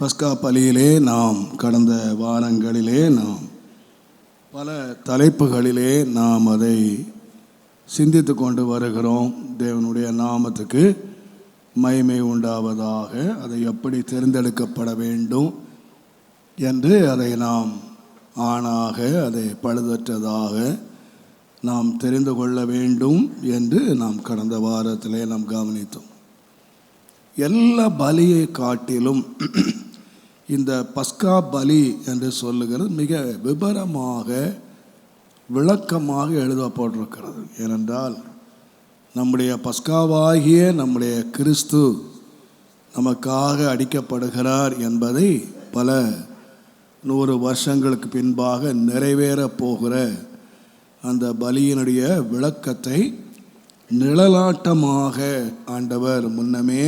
பஸ்கா பலியிலே நாம் கடந்த வாரங்களிலே நாம் பல தலைப்புகளிலே நாம் அதை சிந்தித்து கொண்டு வருகிறோம். தேவனுடைய நாமத்துக்கு மகிமை உண்டாவதாக. அதை எப்படி தேர்ந்தெடுக்கப்பட வேண்டும் என்று அதை நாம் ஆணாக அதை பழுதற்றதாக நாம் தெரிந்து கொள்ள வேண்டும் என்று நாம் கடந்த வாரத்திலே நாம் கவனித்தோம். எல்லா பலியை காட்டிலும் இந்த பஸ்கா பலி என்று சொல்லுகிறது மிக விபரமாக விளக்கமாக எழுதப்பட்டிருக்கிறது. ஏனென்றால் நம்முடைய பஸ்காவாகிய நம்முடைய கிறிஸ்து நமக்காக அடிக்கப்படுகிறார் என்பதை பல 100 வருஷங்களுக்கு பின்பாக நிறைவேறப் போகிற அந்த பலியினுடைய விளக்கத்தை நிழலாட்டமாக ஆண்டவர் முன்னமே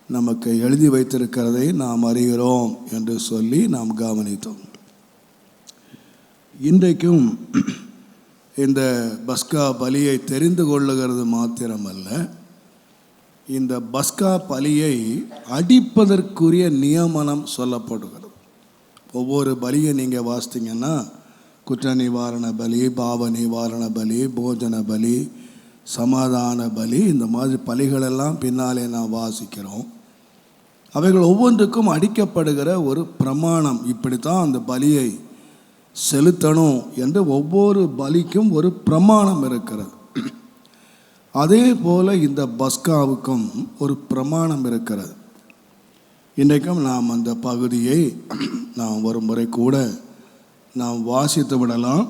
நமக்கு எழுதி வைத்திருக்கிறதை நாம் அறிகிறோம் என்று சொல்லி நாம் கவனித்தோம். இன்றைக்கும் இந்த பஸ்கா பலியை தெரிந்து கொள்ளுகிறது மாத்திரமல்ல, இந்த பஸ்கா பலியை அடிப்பதற்குரிய நியமனம் சொல்லப்படுகிறது. ஒவ்வொரு பலியை நீங்கள் வாசித்தீங்கன்னா குற்ற நிவாரண பலி, பாவ நிவாரண பலி, போஜன பலி, சமாதான பலி, இந்த மாதிரி பலிகளெல்லாம் பின்னாலே நாம் வாசிக்கிறோம். அவைகள் ஒவ்வொன்றுக்கும் அடிக்கப்படுகிற ஒரு பிரமாணம், இப்படித்தான் அந்த பலியை செலுத்தணும் என்று ஒவ்வொரு பலிக்கும் ஒரு பிரமாணம் இருக்கிறது. அதே போல் இந்த பஸ்காவுக்கும் ஒரு பிரமாணம் இருக்கிறது. இன்றைக்கும் நாம் அந்த பகுதியை நாம் ஒரு முறை கூட நாம் வாசித்து விடலாம்.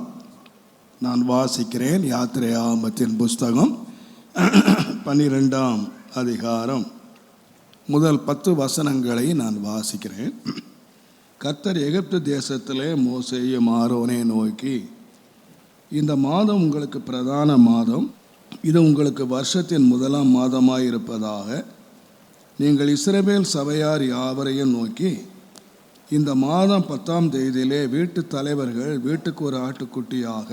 நான் வாசிக்கிறேன். யாத்திரையாகமத்தின் புஸ்தகம் 12ஆம் அதிகாரம் முதல் 10 வசனங்களை நான் வாசிக்கிறேன். கர்த்தர் எகிப்து தேசத்திலே மோசேயும் ஆரோனை நோக்கி, இந்த மாதம் உங்களுக்கு பிரதான மாதம், இது உங்களுக்கு வருஷத்தின் முதலாம் மாதமாய் இருப்பதாக நீங்கள் இஸ்ரவேல் சபையார் யாவரையும் நோக்கி, இந்த மாதம் 10ஆம் தேதியிலே வீட்டு தலைவர்கள் வீட்டுக்கு ஒரு ஆட்டுக்குட்டியாக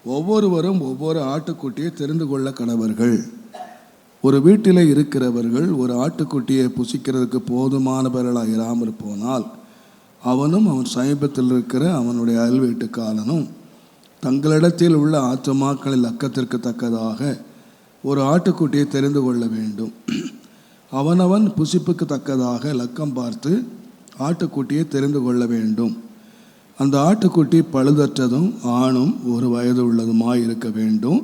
ஒவ்வொருவரும் ஒவ்வொரு ஆட்டுக்குட்டியை தெரிந்து கொள்ள கடவர்கள். ஒரு வீட்டில் இருக்கிறவர்கள் ஒரு ஆட்டுக்குட்டியை புசிக்கிறதுக்கு போதுமானவர்களாக இராமல் போனால் அவனும் அவன் சமீபத்தில் இருக்கிற அவனுடைய அயல் வீட்டுக்காரனும் தங்களிடத்தில் உள்ள ஆத்துமாக்களின் லக்கத்திற்கு தக்கதாக ஒரு ஆட்டுக்குட்டியை தெரிந்து கொள்ள வேண்டும். அவனவன் புசிப்புக்கு தக்கதாக லக்கம் பார்த்து ஆட்டுக்குட்டியை தெரிந்து கொள்ள வேண்டும். அந்த ஆட்டுக்குட்டி பழுதற்றதும் ஆணும் 1 வயது உள்ளதுமாய் இருக்க வேண்டும்.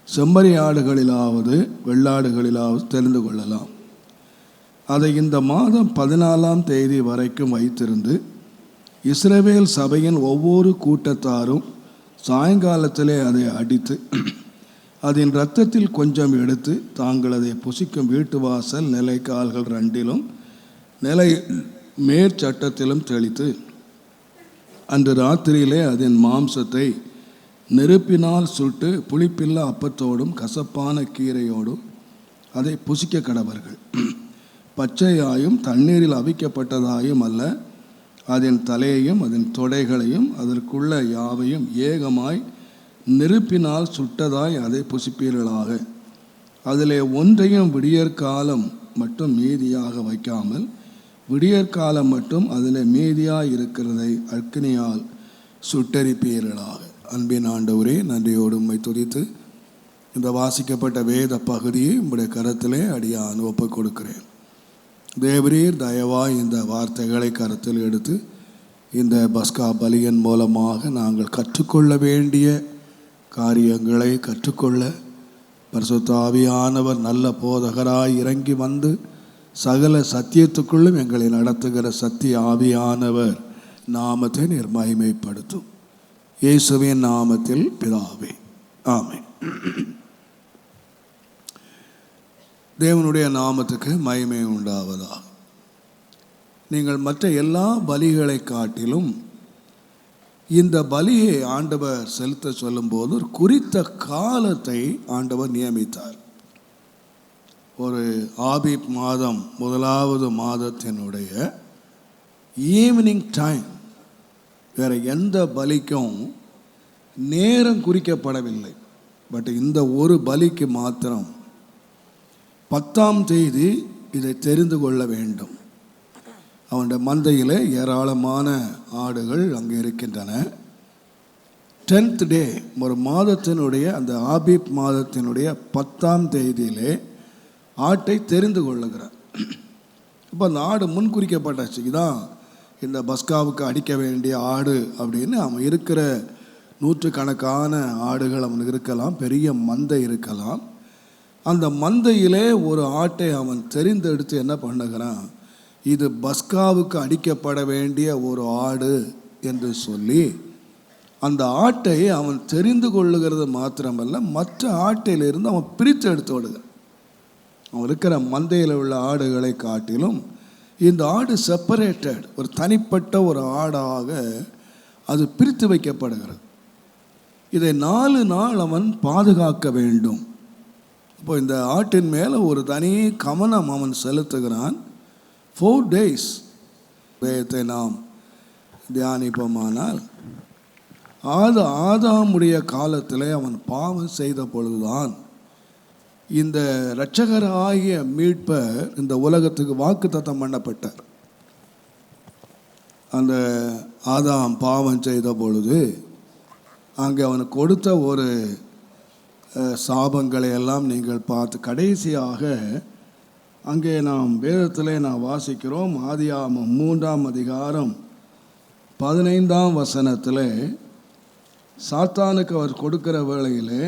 செம்மறி ஆடுகளிலாவது வெள்ளாடுகளிலாவது தெரிந்து கொள்ளலாம். அதை இந்த மாதம் 14ஆம் தேதி வரைக்கும் வைத்திருந்து இஸ்ரவேல் சபையின் ஒவ்வொரு கூட்டத்தாரும் சாயங்காலத்திலே அதை அடித்து அதன் இரத்தத்தில் கொஞ்சம் எடுத்து தாங்கள் அதை புசிக்கும் வீட்டு வாசல் நிலைக்கால்கள் 2லும் நிலை மேற்சட்டத்திலும் தெளித்து அன்று ராத்திரியிலே அதன் மாம்சத்தை நெருப்பினால் சுட்டு புளிப்பில்லா அப்பத்தோடும் கசப்பான கீரையோடும் அதை புசிக்க கடவர்கள். பச்சையாயும் தண்ணீரில் அவிக்கப்பட்டதாயும் அல்ல, அதன் தலையையும் அதன் தொடைகளையும் அதற்குள்ள யாவையும் ஏகமாய் நெருப்பினால் சுட்டதாய் அதை புசிப்பீர்களாக. அதிலே ஒன்றையும் விடியற்காலம் மட்டும் மீதியாக வைக்காமல் விடியற்காலம் மட்டும் அதில் மீதியாக இருக்கிறதை அக்கினியால் சுட்டரிப்பீர்களாக. அன்பின் ஆண்டவரே, நன்றியோடு உம்மை துதித்து இந்த வாசிக்கப்பட்ட வேத பகுதியை உம்முடைய கரத்திலே அடியான் ஒப்புக் கொடுக்கிறேன். தேவரீர் தயவாய் இந்த வார்த்தைகளை கருத்தில் எடுத்து இந்த பஸ்கா பலியின் மூலமாக நாங்கள் கற்றுக்கொள்ள வேண்டிய காரியங்களை கற்றுக்கொள்ள பரிசுத்த ஆவியானவர் நல்ல போதகராய் இறங்கி வந்து சகல சத்தியத்துக்குள்ளும் எங்களை நடத்துகிற சத்திய ஆவியானவர் நாமத்தை நீர் மகிமைப்படுத்தும். இயேசுவின் நாமத்தில் பிதாவே, ஆமென். தேவனுடைய நாமத்துக்கு மகிமை உண்டாவதாக. நீங்கள் மற்ற எல்லா பலிகளை காட்டிலும் இந்த பலியை ஆண்டவர் செலுத்த சொல்லும்போது ஒரு குறித்த காலத்தை ஆண்டவர் நியமித்தார். ஒரு ஆபீப் மாதம் 1வது மாதத்தினுடைய ஈவினிங் டைம், வேறு எந்த பலிக்கும் நேரம் குறிக்கப்படவில்லை. பட் இந்த ஒரு பலிக்கு மாத்திரம் 10ஆம் தேதி இதை தெரிந்து கொள்ள வேண்டும். அவனுடைய மந்தையிலே ஏராளமான ஆடுகள் அங்கே இருக்கின்றன. 10th டே, ஒரு மாதத்தினுடைய அந்த ஆபீப் மாதத்தினுடைய 10ஆம் தேதியிலே ஆட்டை தெரிந்து கொள்ளுகிறார். இப்போ அந்த ஆடு முன்குறிக்கப்பட்டாச்சு, இதான் இந்த பஸ்காவுக்கு அடிக்க வேண்டிய ஆடு அப்படின்னு. அவன் இருக்கிற நூற்றுக்கணக்கான ஆடுகள் அவனுக்கு இருக்கலாம், பெரிய மந்தை இருக்கலாம். அந்த மந்தையிலே ஒரு ஆட்டை அவன் தெரிந்தெடுத்து என்ன பண்ணுகிறான், இது பஸ்காவுக்கு அடிக்கப்பட வேண்டிய ஒரு ஆடு என்று சொல்லி அந்த ஆட்டை அவன் தெரிந்து கொள்ளுகிறது மாத்திரமல்ல, மற்ற ஆட்டையிலிருந்து அவன் பிரித்து எடுத்து விடுகிறான். அவன் இருக்கிற மந்தையில் உள்ள ஆடுகளை காட்டிலும் இந்த ஆடு செப்பரேட்டட், ஒரு தனிப்பட்ட ஒரு ஆடாக அது பிரித்து வைக்கப்படுகிறது. இதை 4 நாள் அவன் பாதுகாக்க வேண்டும். இப்போ இந்த ஆட்டின் மேலே ஒரு தனி கவனம் அவன் செலுத்துகிறான். 4 days வேதத்தை நாம் தியானிப்போமானால், ஆதாமுடைய காலத்திலே அவன் பாவம் செய்த பொழுதுதான் இந்த இரட்சகராகிய மீட்பர் இந்த உலகத்துக்கு வாக்குத்தத்தம் பண்ணப்பட்டார். அந்த ஆதாம் பாவம் செய்த பொழுது அங்கே அவனுக்கு கொடுத்த ஒரு சாபங்களை எல்லாம் நீங்கள் பார்த்து கடைசியாக அங்கே நாம் வேதத்திலே நாம் வாசிக்கிறோம். ஆதியாகமம் 3ஆம் அதிகாரம் 15ஆம் வசனத்தில் சாத்தானுக்கு அவர் கொடுக்கிற வேளையிலே,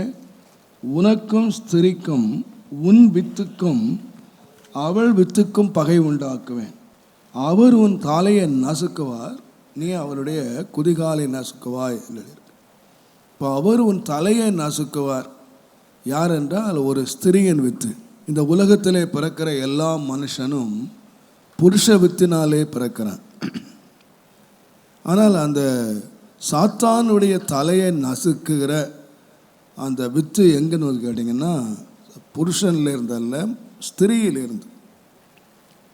உனக்கும் ஸ்திரிக்கும் உன் வித்துக்கும் அவள் வித்துக்கும் பகை உண்டாக்குவேன், அவர் உன் தலையை நசுக்குவார், நீ அவருடைய குதிகாலை நசுக்குவாய் என்று. இப்போ அவர் உன் தலையை நசுக்குவார் யார் என்றால் ஒரு ஸ்திரியின் வித்து. இந்த உலகத்திலே பிறக்கிற எல்லா மனுஷனும் புருஷ வித்தினாலே பிறக்கிறான். ஆனால் அந்த சாத்தானுடைய தலையை நசுக்குகிற அந்த வித்து எங்கன்னு கேட்டிங்கன்னா, புருஷனில் இருந்தல்ல, ஸ்திரீயிலிருந்து.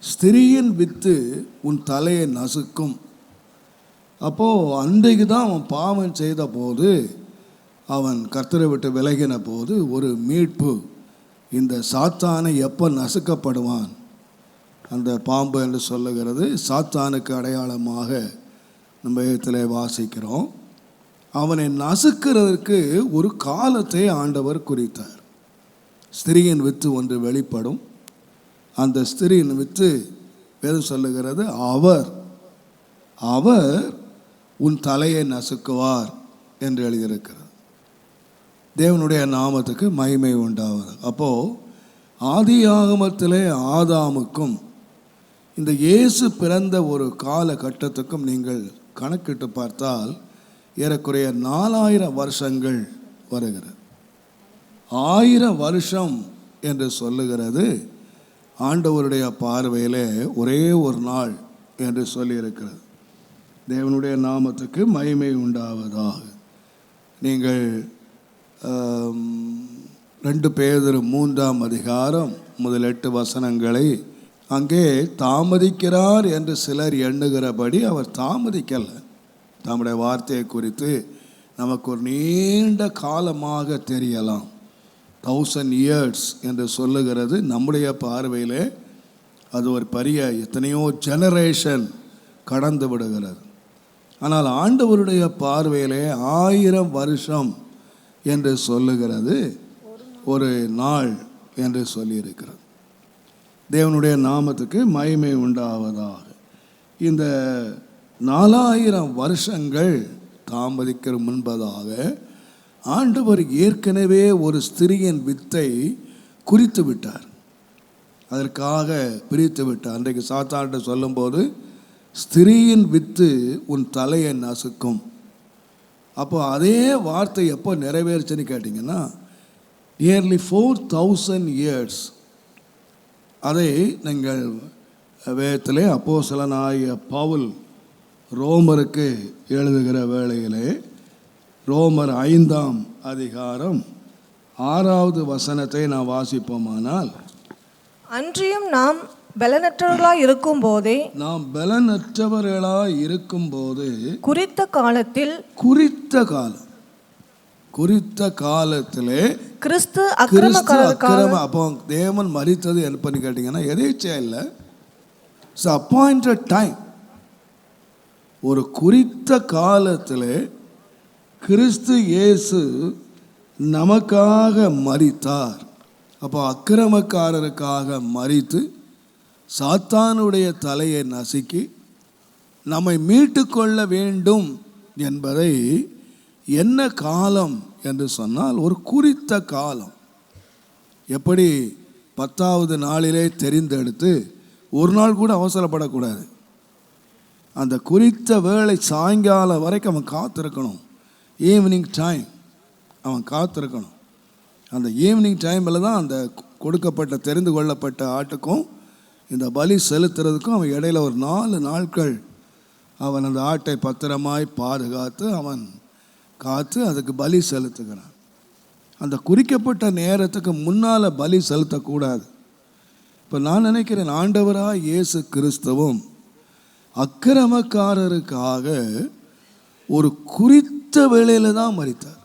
ஸ்திரீயின் வித்து உன் தலையை நசுக்கும். அப்போது அன்றைக்கு தான் அவன் பாவம் செய்த போது, அவன் கர்த்தரை விட்டு விலகின போது ஒரு மீட்பு. இந்த சாத்தானை எப்போ நசுக்கப்படுவான், அந்த பாம்பு என்று சொல்லுகிறது சாத்தானுக்கு அடையாளமாக நம்ம இடத்துல வாசிக்கிறோம். அவனை நசுக்கிறதுக்கு ஒரு காலத்தை ஆண்டவர் குறித்தார். ஸ்திரீயின் வித்து ஒன்று வெளிப்படும். அந்த ஸ்திரீயின் வித்து வேதம் சொல்லுகிறது, அவர் உன் தலையை நசுக்குவார் என்று எழுதியிருக்கிறது. தேவனுடைய நாமத்துக்கு மகிமை உண்டாவது. அப்போது ஆதியாகமத்திலே ஆதாமுக்கும் இந்த இயேசு பிறந்த ஒரு காலகட்டத்துக்கும் நீங்கள் கணக்கிட்டு பார்த்தால் ஏறக்குறைய 4000 வருஷங்கள் வருகிறது. 1000 வருஷம் என்று சொல்லுகிறது ஆண்டவருடைய பார்வையிலே ஒரே ஒரு நாள் என்று சொல்லியிருக்கிறது. தேவனுடைய நாமத்துக்கு மகிமை உண்டாவதாக. நீங்கள் 2 பேதுரு 3ஆம் அதிகாரம் முதல் 8 வசனங்களை, அங்கே தாமதிக்கிறார் என்று சிலர் எண்ணுகிறபடி அவர் தாமதிக்கலை. தம்முடைய வார்த்தையை குறித்து நமக்கு ஒரு நீண்ட காலமாக தெரியலாம். 1000 years என்று சொல்லுகிறது. நம்முடைய பார்வையிலே அது ஒரு பெரிய எத்தனையோ ஜெனரேஷன் கடந்து விடுகிறது. ஆனால் ஆண்டவருடைய பார்வையிலே 1000 வருஷம் என்று சொல்லுகிறது ஒரு நாள் என்று சொல்லியிருக்கிறது. தேவனுடைய நாமத்துக்கு மகிமை உண்டாவதாக. இந்த 4000 வருஷங்கள் தாமதிக்கிற முன்பதாக ஆண்டவர் ஏற்கனவே ஒரு ஸ்திரியின் வித்தை குறித்து விட்டார், அதற்காக பிரித்து விட்டார். அன்றைக்கு சாத்தான்கிட்ட சொல்லும்போது ஸ்திரியின் வித்து உன் தலையை நசுக்கும். அப்போ அதே வார்த்தை எப்போ நிறைவேறுச்சுன்னு கேட்டிங்கன்னா, நியர்லி 4000 years. அதை நீங்கள் வேதத்திலே அப்போஸ்தலனாகிய பவுல் ரோமருக்கு எழுதுகிற வேளையிலே ரோமர் 5ஆம் அதிகாரம் 6வது வசனத்தை நான் வாசிப்போமானால், அன்றியும் நாம் பலனற்றவர்களாய் இருக்கும் போதே குறித்த காலத்திலே கிறிஸ்து அக்கிரம. அப்போ தேவன் மரித்தது என்ன பண்ணி கேட்டீங்கன்னா எதேச்சையா இல்லை, இட்ஸ் அப்பாயிண்டட் டைம். ஒரு குறித்த காலத்தில் கிறிஸ்து இயேசு நமக்காக மரித்தார். அப்போ அக்கிரமக்காரருக்காக மரித்து சாத்தானுடைய தலையை நசுக்கி நம்மை மீட்டு கொள்ள வேண்டும் என்பதை என்ன காலம் என்று சொன்னால் ஒரு குறித்த காலம். எப்படி 10வது நாளிலே தெரிந்தெடுத்து ஒரு நாள் கூட அவசரப்படக்கூடாது. அந்த குறித்த வேளை சாயங்காலம் வரைக்கும் அவன் காத்திருக்கணும். ஈவினிங் டைம் அவன் காத்திருக்கணும். அந்த ஈவினிங் டைமில் தான் அந்த கொடுக்கப்பட்ட தெரிந்து கொள்ளப்பட்ட ஆட்டுக்கும் இந்த பலி செலுத்துறதுக்கும் அவன் இடையில ஒரு 4 நாட்கள் அவன் அந்த ஆட்டை பத்திரமாய் பாதுகாத்து அவன் காத்து அதுக்கு பலி செலுத்துகிறான். அந்த குறிக்கப்பட்ட நேரத்துக்கு முன்னால் பலி செலுத்தக்கூடாது. இப்போ நான் நினைக்கிறேன், ஆண்டவராக இயேசு கிறிஸ்துவும் அக்கிரமக்காரருக்காக ஒரு குறித்த வேளையில் தான் மரித்தார்.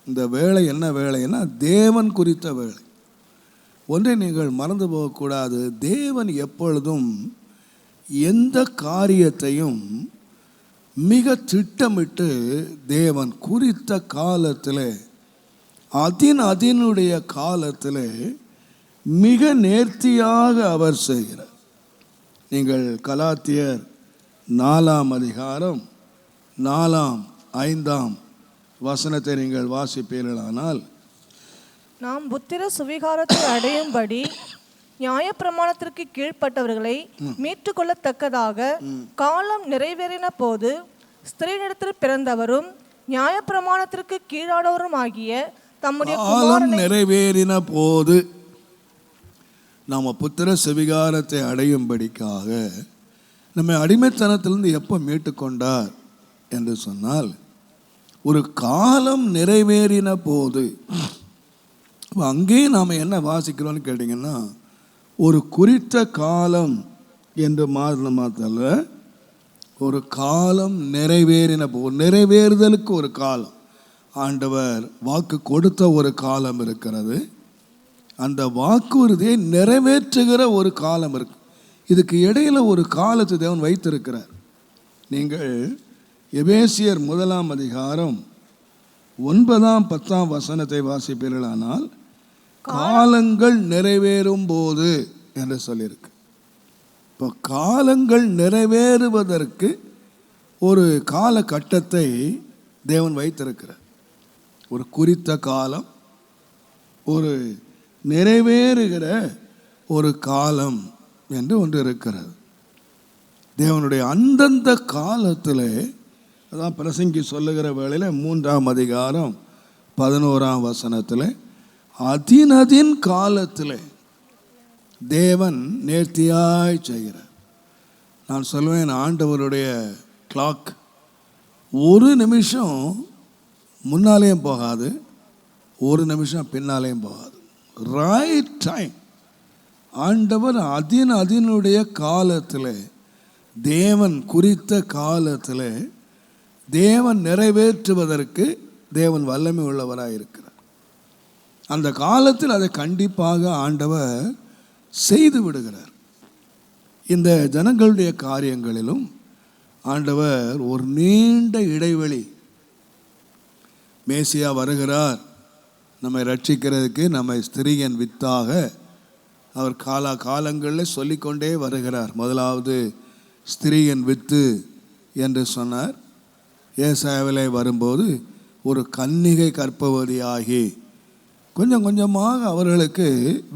இந்த வேளை என்ன வேளைன்னா தேவன் குறித்த வேளை. ஒன்றை நீங்கள் மறந்து போகக்கூடாது, தேவன் எப்பொழுதும் எந்த காரியத்தையும் மிக திட்டமிட்டு தேவன் குறித்த காலத்தில் அதனுடைய காலத்தில் மிக நேர்த்தியாக அவர் செய்கிறார். நீங்கள் கலாத்தியர் 4ஆம் அதிகாரம் 4ஆம் 5ஆம் வசனத்தை நீங்கள் வாசிப்பீர்களானால், நாம் புத்திர சுவிகாரத்தை அடையும்படி நியாயப்பிரமாணத்திற்கு கீழ்ப்பட்டவர்களை மீட்டு கொள்ளத்தக்கதாக காலம் நிறைவேறின போது ஸ்திரீனிடத்தில் பிறந்தவரும் நியாயப்பிரமாணத்திற்கு கீழானவரும் ஆகிய தம்முடைய காலம் நிறைவேறின போது நாம் புத்திர சுவிகாரத்தை அடையும்படிக்காக நம்மை அடிமைத்தனத்திலிருந்து எப்போ மீட்டு கொண்டார் என்று சொன்னால், ஒரு காலம் நிறைவேறின போது. அங்கேயும் நாம் என்ன வாசிக்கிறோம்னு கேட்டிங்கன்னா, ஒரு குறித்த காலம் என்று மாத்திர ஒரு காலம் நிறைவேறின போது, நிறைவேறுதலுக்கு ஒரு காலம், ஆண்டவர் வாக்கு கொடுத்த ஒரு காலம் இருக்கிறது. அந்த வாக்குறுதியை நிறைவேற்றுகிற ஒரு காலம் இருக்கு. இதுக்கு இடையில ஒரு காலத்தை தேவன் வைத்திருக்கிறார். நீங்கள் எபேசியர் 1ஆம் அதிகாரம் 9ஆம் 10ஆம் வசனத்தை வாசிப்பீர்களானால், காலங்கள் நிறைவேறும் போது என்று சொல்லியிருக்கு. இப்போ காலங்கள் நிறைவேறுவதற்கு ஒரு காலகட்டத்தை தேவன் வைத்திருக்கிறார். ஒரு குறித்த காலம், ஒரு நிறைவேறுகிற ஒரு காலம் என்று ஒன்று இருக்கிறது. தேவனுடைய அந்தந்த காலத்தில், அதான் பிரசங்கி சொல்லுகிற வேளையில் 3ஆம் அதிகாரம் 11ஆம் வசனத்தில், அதின் காலத்தில் தேவன் நேர்த்தியாய் செய்கிறார். நான் சொல்லுவேன், ஆண்டவருடைய கிளாக் ஒரு நிமிஷம் முன்னாலேயும் போகாது, ஒரு நிமிஷம் பின்னாலேயும் போகாது. Right time. ஆண்டவர் அதனுடைய காலத்தில், தேவன் குறித்த காலத்தில் தேவன் நிறைவேற்றுவதற்கு தேவன் வல்லமை உள்ளவராக இருக்கிறார். அந்த காலத்தில் அதை கண்டிப்பாக ஆண்டவர் செய்து விடுகிறார். இந்த ஜனங்களுடைய காரியங்களிலும் ஆண்டவர் ஒரு நீண்ட இடைவெளி, மேசியா வருகிறார் நம்மை ரட்சிக்கிறதுக்கு, நம்மை ஸ்திரீயின் வித்தாக அவர் காலங்களில் சொல்லிக்கொண்டே வருகிறார். முதலாவது ஸ்திரீயின் வித்து என்று சொன்னார். ஏசாயாவிலே வரும்போது ஒரு கன்னிகை கர்ப்பவதியாகி கொஞ்சம் கொஞ்சமாக அவர்களுக்கு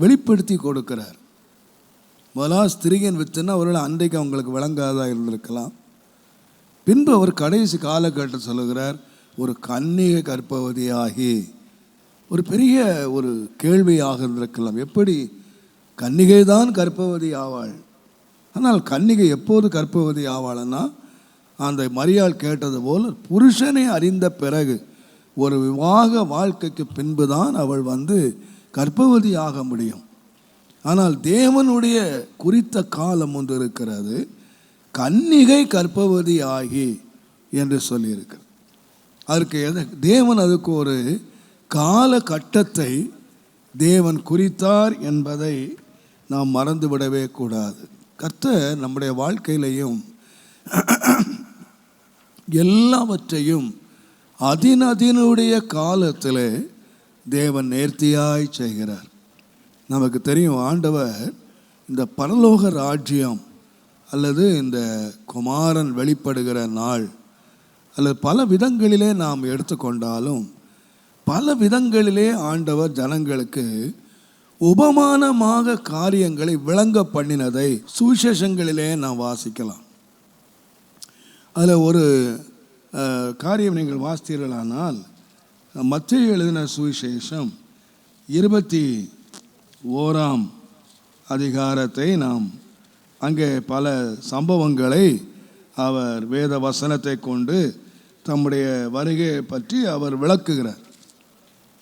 வெளிப்படுத்தி கொடுக்கிறார். முதலாவது ஸ்திரீயின் வித்துன்னா அவர்கள் அன்றைக்கு அவங்களுக்கு விளங்காததாக இருந்திருக்கலாம். பின்பு அவர் கடைசி காலகட்டம் சொல்லுகிறார், ஒரு கன்னிகை கர்ப்பவதியாகி. ஒரு பெரிய ஒரு கேள்வியாக இருந்திருக்கலாம், எப்படி கன்னிகை தான் கர்ப்பவதி ஆவாள்? ஆனால் கன்னிகை எப்போது கர்ப்பவதி ஆவாள்னா, அந்த மரியாள் கேட்டது போல் புருஷனை அறிந்த பிறகு ஒரு விவாக வாழ்க்கைக்கு பின்புதான் அவள் கர்ப்பவதி ஆக முடியும். ஆனால் தேவனுடைய குறித்த காலம் ஒன்று இருக்கிறது, கன்னிகை கர்ப்பவதி ஆகி என்று சொல்லியிருக்கிறது. அதற்கு தேவன் அதுக்கு ஒரு காலகட்டத்தை தேவன் குறித்தார் என்பதை நாம் மறந்துவிடவே கூடாது. கர்த்தர் நம்முடைய வாழ்க்கையிலையும் எல்லாவற்றையும் அதினுடைய காலத்தில் தேவன் நேர்த்தியாய் செய்கிறார். நமக்கு தெரியும், ஆண்டவர் இந்த பரலோக ராஜ்யம் அல்லது இந்த குமாரன் வெளிப்படுகிற நாள் அல்லது பல விதங்களிலே நாம் எடுத்துக்கொண்டாலும் பல விதங்களிலே ஆண்டவர் ஜனங்களுக்கு உபமானமாக காரியங்களை விளங்க பண்ணினதை சுவிசேஷங்களிலே நாம் வாசிக்கலாம். அதில் ஒரு காரியம் நீங்கள் வாசித்தீர்களானால், மத்தேயு எழுதின சுவிசேஷம் 21 அதிகாரத்தை நாம் அங்கே பல சம்பவங்களை அவர் வேத வசனத்தை கொண்டு தம்முடைய வருகையை பற்றி அவர் விளக்குகிறார்.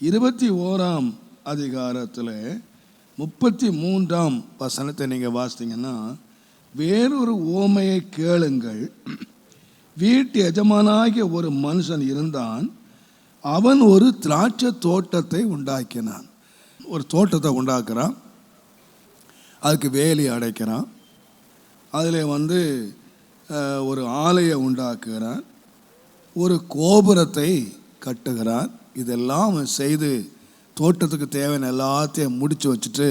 21 அதிகாரத்தில் 33 வசனத்தை நீங்கள் வாசித்தீங்கன்னா, வேறொரு ஓமையை கேளுங்கள். வீட்டு எஜமானாகிய ஒரு மனுஷன் இருந்தான். அவன் ஒரு திராட்சை தோட்டத்தை உண்டாக்கினான். ஒரு தோட்டத்தை உண்டாக்குறான், அதுக்கு வேலி அடைக்கிறான், அதில் ஒரு ஆலையை உண்டாக்குகிறான், ஒரு கோபுரத்தை கட்டுகிறான். இதெல்லாம் அவன் செய்து தோட்டத்துக்கு தேவையான எல்லாத்தையும் முடித்து வச்சுட்டு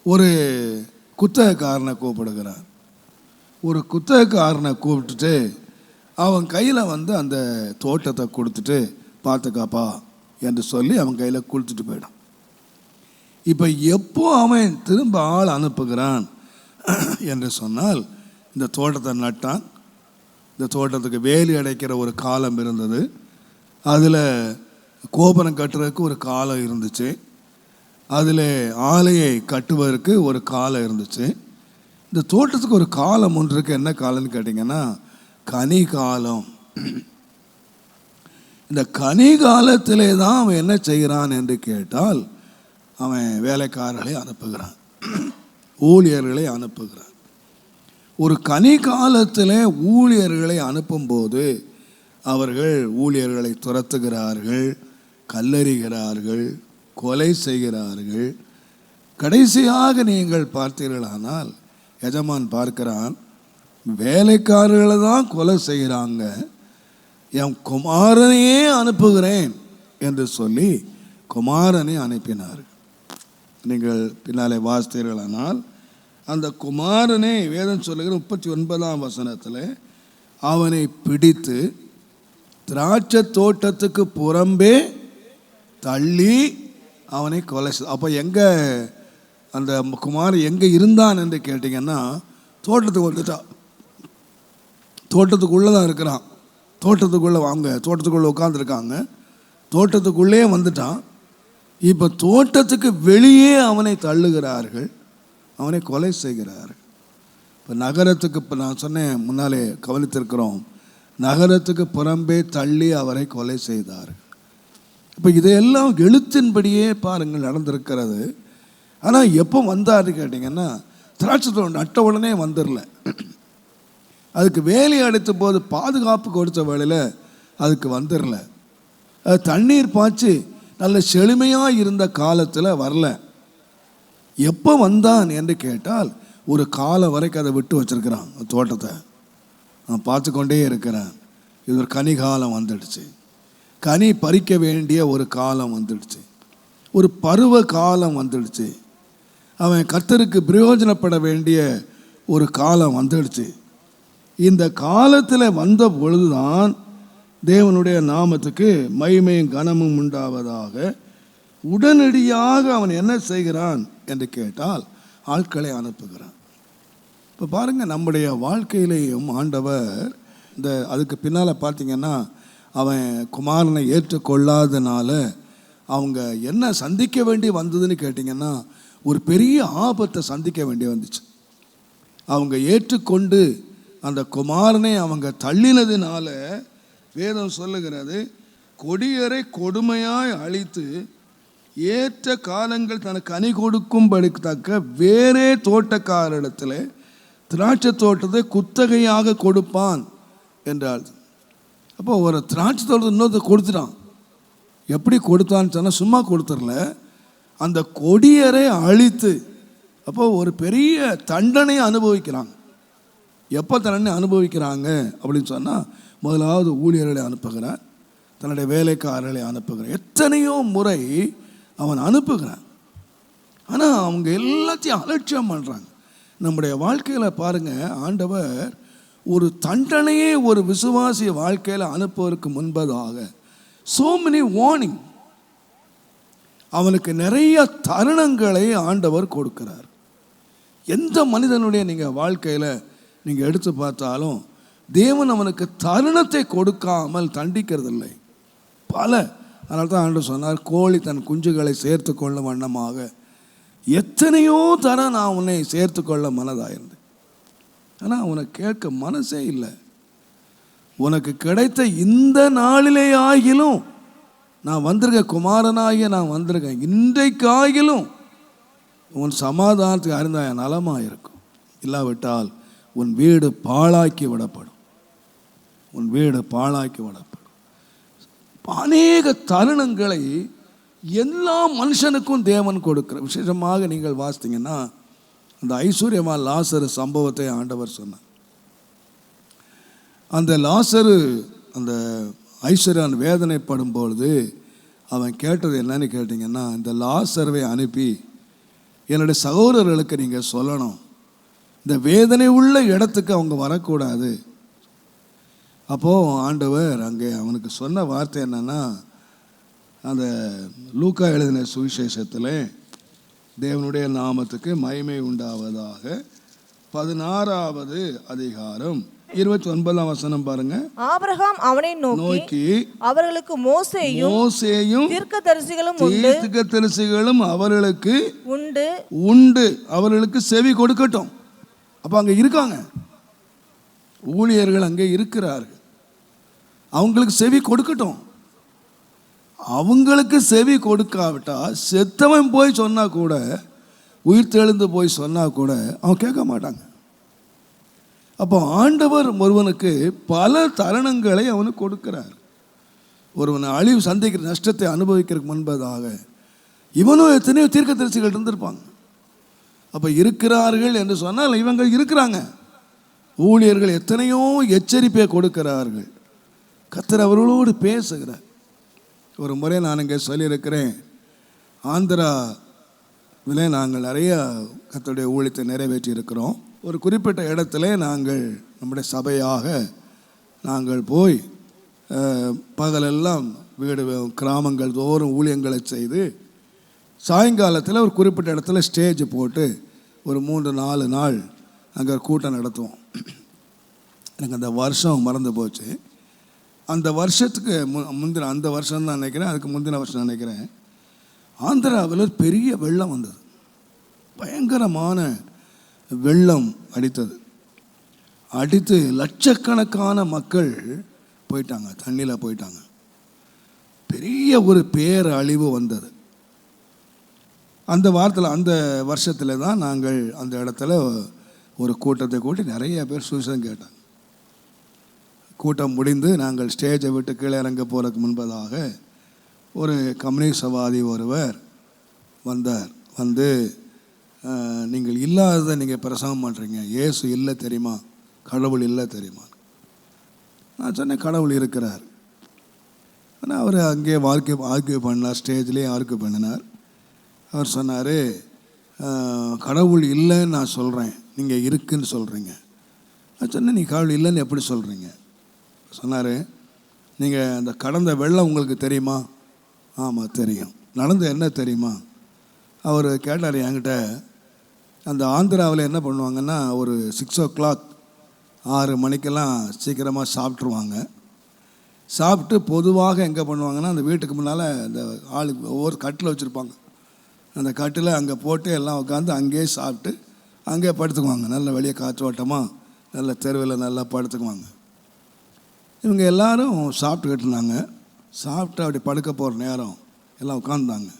ஒரு குத்தகைக்காரனை கூப்பிடுகிறான். ஒரு குத்தகைக்காரனை கூப்பிட்டுட்டு அவன் கையில் அந்த தோட்டத்தை கொடுத்துட்டு, பார்த்துக்காப்பா என்று சொல்லி அவன் கையில் கொடுத்துட்டு போயிடான். இப்போ எப்போ அவன் திரும்ப ஆள் அனுப்புகிறான் என்று சொன்னால், இந்த தோட்டத்தை நட்டான். இந்த தோட்டத்துக்கு வேலி அடைக்கிற ஒரு காலம் இருந்தது, அதில் கோபுரம் கட்டுறதுக்கு ஒரு காலம் இருந்துச்சு, அதில் ஆலையை கட்டுவதற்கு ஒரு காலம் இருந்துச்சு. இந்த தோட்டத்துக்கு ஒரு காலம் ஒன்று இருக்குது. என்ன காலம்னு கேட்டிங்கன்னா, கனி காலம். இந்த கனி காலத்திலே தான் அவன் என்ன செய்கிறான் என்று கேட்டால், அவன் வேலைக்காரர்களை அனுப்புகிறான், ஊழியர்களை அனுப்புகிறான். ஒரு கனி காலத்தில் ஊழியர்களை அனுப்பும்போது அவர்கள் ஊழியர்களை துரத்துகிறார்கள், கல்லறிகிறார்கள், கொலை செய்கிறார்கள். கடைசியாக நீங்கள் பார்த்தீர்களானால், எஜமான் பார்க்கிறான், வேலைக்காரர்களை தான் கொலை செய்கிறாங்க, என் குமாரனையே அனுப்புகிறேன் என்று சொல்லி குமாரனை அனுப்பினார்கள். நீங்கள் பின்னாலே வாசித்தீர்களானால், அந்த குமாரனை வேதம் சொல்லுகிற 39 வசனத்தில் அவனை பிடித்து திராட்சை தோட்டத்துக்கு புறம்பே தள்ளி அவனை கொலை. அப்போ எங்கே அந்த குமாரன் எங்கே இருந்தான் என்று கேட்டிங்கன்னா, தோட்டத்துக்கு வந்துட்டான். தோட்டத்துக்குள்ளே தான் இருக்கிறான். தோட்டத்துக்குள்ளே தோட்டத்துக்குள்ளே உட்காந்துருக்காங்க, தோட்டத்துக்குள்ளே வந்துட்டான். இப்போ தோட்டத்துக்கு வெளியே அவனை தள்ளுகிறார்கள், அவனை கொலை செய்கிறார்கள். இப்போ நகரத்துக்கு, இப்போ நான் சொன்னேன் முன்னாலே கவனித்திருக்கிறோம், நகரத்துக்கு புறம்பே தள்ளி அவரை கொலை செய்தார்கள். இப்போ இதையெல்லாம் எழுத்தின்படியே பாருங்கள் நடந்திருக்கிறது. ஆனால் எப்போ வந்தாரு கேட்டிங்கன்னா, திராட்சை தோட்டம் நட்ட உடனே வந்துடல. அதுக்கு வேலி அடைத்த போது பாதுகாப்பு கொடுத்த வேளையில் அதுக்கு வந்துடல. அது தண்ணீர் பாய்ச்சி நல்ல செழுமையாக இருந்த காலத்தில் வரல. எப்போ வந்தான் என்று கேட்டால், ஒரு காலம் வரைக்கும் அதை விட்டு வச்சிருக்கிறான். தோட்டத்தை நான் பார்த்து கொண்டே இருக்கிறேன். இது ஒரு கனி காலம் வந்துடுச்சு, கனி பறிக்க வேண்டிய ஒரு காலம் வந்துடுச்சு, ஒரு பருவ காலம் வந்துடுச்சு, அவன் கர்த்தருக்கு பிரயோஜனப்பட வேண்டிய ஒரு காலம் வந்துடுச்சு. இந்த காலத்தில் வந்த பொழுதுதான் தேவனுடைய நாமத்துக்கு மகிமையும் கனமும் உண்டாவதாக. உடனடியாக அவன் என்ன செய்கிறான் என்று கேட்டால், ஆட்களை அனுப்புகிறான். இப்போ பாருங்கள், நம்முடைய வாழ்க்கையிலேயும் ஆண்டவர் அதுக்கு பின்னால் பார்த்தீங்கன்னா, அவன் குமாரனை ஏற்றுக்கொள்ளாதனால அவங்க என்ன சந்திக்க வேண்டி வந்ததுன்னு கேட்டிங்கன்னா, ஒரு பெரிய ஆபத்தை சந்திக்க வேண்டி வந்துச்சு. அவங்க ஏற்றுக்கொண்டு அந்த குமாரனை அவங்க தள்ளினதுனால வேதம் சொல்லுகிறது, கொடியரை கொடுமையாய் அழித்து ஏற்ற காலங்கள் தனக்கு கனி கொடுக்கும்படி தக்க வேறே தோட்டக்காரிடத்தில் திராட்சை தோட்டத்தை குத்தகையாக கொடுப்பான் என்றால். அப்போ ஒரு திராட்சை தோட்டத்தை இன்னொருத்த கொடுத்துட்டான். எப்படி கொடுத்தான்னு சொன்னால், சும்மா கொடுத்துடல, அந்த கொடியரை அழித்து அப்போ ஒரு பெரிய தண்டனையை அனுபவிக்கிறாங்க. எப்போ தண்டனை அனுபவிக்கிறாங்க அப்படின்னு சொன்னால், முதலாவது ஊழியர்களை அனுப்புகிறார், தன்னுடைய வேலைக்காரர்களை அனுப்புகிறார், எத்தனையோ முறை அவன் அனுப்புகிறான். ஆனால் அவங்க எல்லாத்தையும் அலட்சியம் பண்ணுறாங்க. நம்முடைய வாழ்க்கையில் பாருங்கள், ஆண்டவர் ஒரு தண்டனையே ஒரு விசுவாசி வாழ்க்கையில் அனுப்புவதற்கு முன்பதாக so many warning, அவனுக்கு நிறைய தருணங்களை ஆண்டவர் கொடுக்கிறார். எந்த மனிதனுடைய நீங்கள் வாழ்க்கையில் நீங்கள் எடுத்து பார்த்தாலும் தேவன் அவனுக்கு தருணத்தை கொடுக்காமல் தண்டிக்கிறதில்லை. அதனால தான் ஆண்டவர் சொன்னார், கோழி தன் குஞ்சுகளை சேர்த்து கொள்ளும் வண்ணமாக எத்தனையோ தரம் நான் உன்னை சேர்த்து கொள்ள மனதாயிருந்தேன். ஆனால் உனக்கு கேட்க மனசே இல்லை. உனக்கு கிடைத்த இந்த நாளிலே ஆகிலும் நான் வந்திருக்கேன், குமாரனாகிய நான் வந்திருக்கேன், இன்றைக்கு ஆகிலும் உன் சமாதானத்துக்கு அறிந்த நலமாக இருக்கும். இல்லாவிட்டால் உன் வீடு பாழாக்கி விடப்படும், உன் வீடு பாழாக்கி விடப்படும். அநேக தருணங்களை எல்லா மனுஷனுக்கும் தேவன் கொடுக்கிற. விசேஷமாக நீங்கள் வாசித்தீங்கன்னா அந்த ஐஸ்வர்யவான் லாசரு சம்பவத்தை ஆண்டவர் சொன்னார். அந்த லாசரு அந்த ஐஸ்வர்யான் வேதனைப்படும் பொழுது அவன் கேட்டது என்னன்னு கேட்டிங்கன்னா, இந்த லாசருவை அனுப்பி என்னுடைய சகோதரர்களுக்கு நீங்கள் சொல்லணும், இந்த வேதனை உள்ள இடத்துக்கு அவங்க வரக்கூடாது. அப்போது ஆண்டவர் அங்கே அவனுக்கு சொன்ன வார்த்தை என்னன்னா, அந்த லூக்கா எழுதின சுவிசேஷத்தில் தேவனுடைய நாமத்துக்கு மகிமை உண்டாவதாக 16வது அதிகாரம் 29ஆம் வசனம் பாருங்க. ஆபிரகாம் அவனை நோக்கி அவர்களுக்கு மோசேயும் தீர்க்கதரிசிகளும் அவர்களுக்கு உண்டு, அவர்களுக்கு செவி கொடுக்கட்டும். அப்போ அங்கே இருக்காங்க ஊழியர்கள், அங்கே இருக்கிறார்கள், அவங்களுக்கு செவி கொடுக்கட்டும். அவங்களுக்கு செவி கொடுக்காவிட்டா செத்தவன் போய் சொன்னா கூட, உயிர் தெழுந்து போய் சொன்னா கூட அவன் கேட்க மாட்டாங்க. அப்போ ஆண்டவர் ஒருவனுக்கு பல தருணங்களை அவனுக்கு கொடுக்கிறார். ஒருவனை அழிவு சந்திக்கிற நஷ்டத்தை அனுபவிக்கிறதுக்கு முன்பதாக இவனும் எத்தனையோ தீர்க்கதரிசிகள் இருந்திருப்பாங்க. அப்போ இருக்கிறார்கள் என்று சொன்னால் இவங்க இருக்கிறாங்க. ஊழியர்கள் எத்தனையோ எச்சரிப்பை கொடுக்கிறார்கள். கர்த்தர் அவர்களோடு பேசுகிறார். ஒரு முறை நான் இங்கே சொல்லியிருக்கிறேன், ஆந்திராவில் நாங்கள் நிறைய கர்த்தருடைய ஊழியத்தை நிறைவேற்றி இருக்கிறோம். ஒரு குறிப்பிட்ட இடத்துல நாங்கள் நம்முடைய சபையாக நாங்கள் போய் பகலெல்லாம் வீடு கிராமங்கள் தோறும் ஊழியங்களை செய்து சாயங்காலத்தில் ஒரு குறிப்பிட்ட இடத்துல ஸ்டேஜ் போட்டு ஒரு 3-4 நாள் அங்கே கூட்டம் நடத்துவோம். எனக்கு அந்த வருஷம் மறந்து போச்சு. அந்த வருஷத்துக்கு முந்தின அந்த வருஷம் தான் நினைக்கிறேன், அதுக்கு முந்தின வருஷம் நினைக்கிறேன், ஆந்திராவில் பெரிய வெள்ளம் வந்தது. பயங்கரமான வெள்ளம் அடித்து லட்சக்கணக்கான மக்கள் போயிட்டாங்க, தண்ணியில் போயிட்டாங்க. பெரிய ஒரு பேரழிவு வந்தது. அந்த வருஷத்தில் தான் நாங்கள் அந்த இடத்துல ஒரு கூட்டத்தை கூட்டி நிறைய பேர் சுவிசேஷம் கேட்டாங்க. கூட்டம் முடிந்து நாங்கள் ஸ்டேஜை விட்டு கீழே இறங்க போகிறதுக்கு முன்பதாக ஒரு கம்யூனிஸ்டவாதி ஒருவர் வந்தார். நீங்கள் இல்லாததை நீங்கள் பிரசங்கம் பண்ணுறீங்க, இயேசு இல்லை தெரியுமா, கடவுள் இல்லை தெரியுமா? நான் சொன்னேன், கடவுள் இருக்கிறார். ஆனால் அவர் அங்கேயே ஆர்கியூ பண்ணார், ஸ்டேஜ்லேயே ஆர்கியூ பண்ணினார். அவர் சொன்னார், கடவுள் இல்லைன்னு நான் சொல்கிறேன், நீங்கள் இருக்குன்னு சொல்கிறீங்க. நான் சொன்னேன், நீ கடவுள் இல்லைன்னு எப்படி சொல்கிறீங்க? சொன்னார், நீங்கள் அந்த கடந்த வெள்ளம் உங்களுக்கு தெரியுமா? ஆமாம் தெரியும். நடந்த என்ன தெரியுமா? அவர் கேட்டார் என்கிட்ட, அந்த ஆந்திராவில் என்ன பண்ணுவாங்கன்னா, ஒரு 6 o'clock 6 மணிக்கெல்லாம் சீக்கிரமாக சாப்பிட்ருவாங்க. சாப்பிட்டு பொதுவாக எங்கே பண்ணுவாங்கன்னா, அந்த வீட்டுக்கு முன்னால் அந்த ஆளுக்கு ஒவ்வொரு கட்டில் வச்சுருப்பாங்க. அந்த கட்டில் அங்கே போட்டு எல்லாம் உட்காந்து அங்கேயே சாப்பிட்டு அங்கேயே படுத்துக்குவாங்க. நல்ல வெளியே காற்றோட்டமாக நல்ல தெருவில் நல்லா படுத்துக்குவாங்க. இவங்க எல்லோரும் சாப்பிட்டுக்கிட்டு இருந்தாங்க. சாப்பிட்டு அப்படி படுக்க போகிற நேரம் எல்லாம் உட்காந்துட்டாங்க.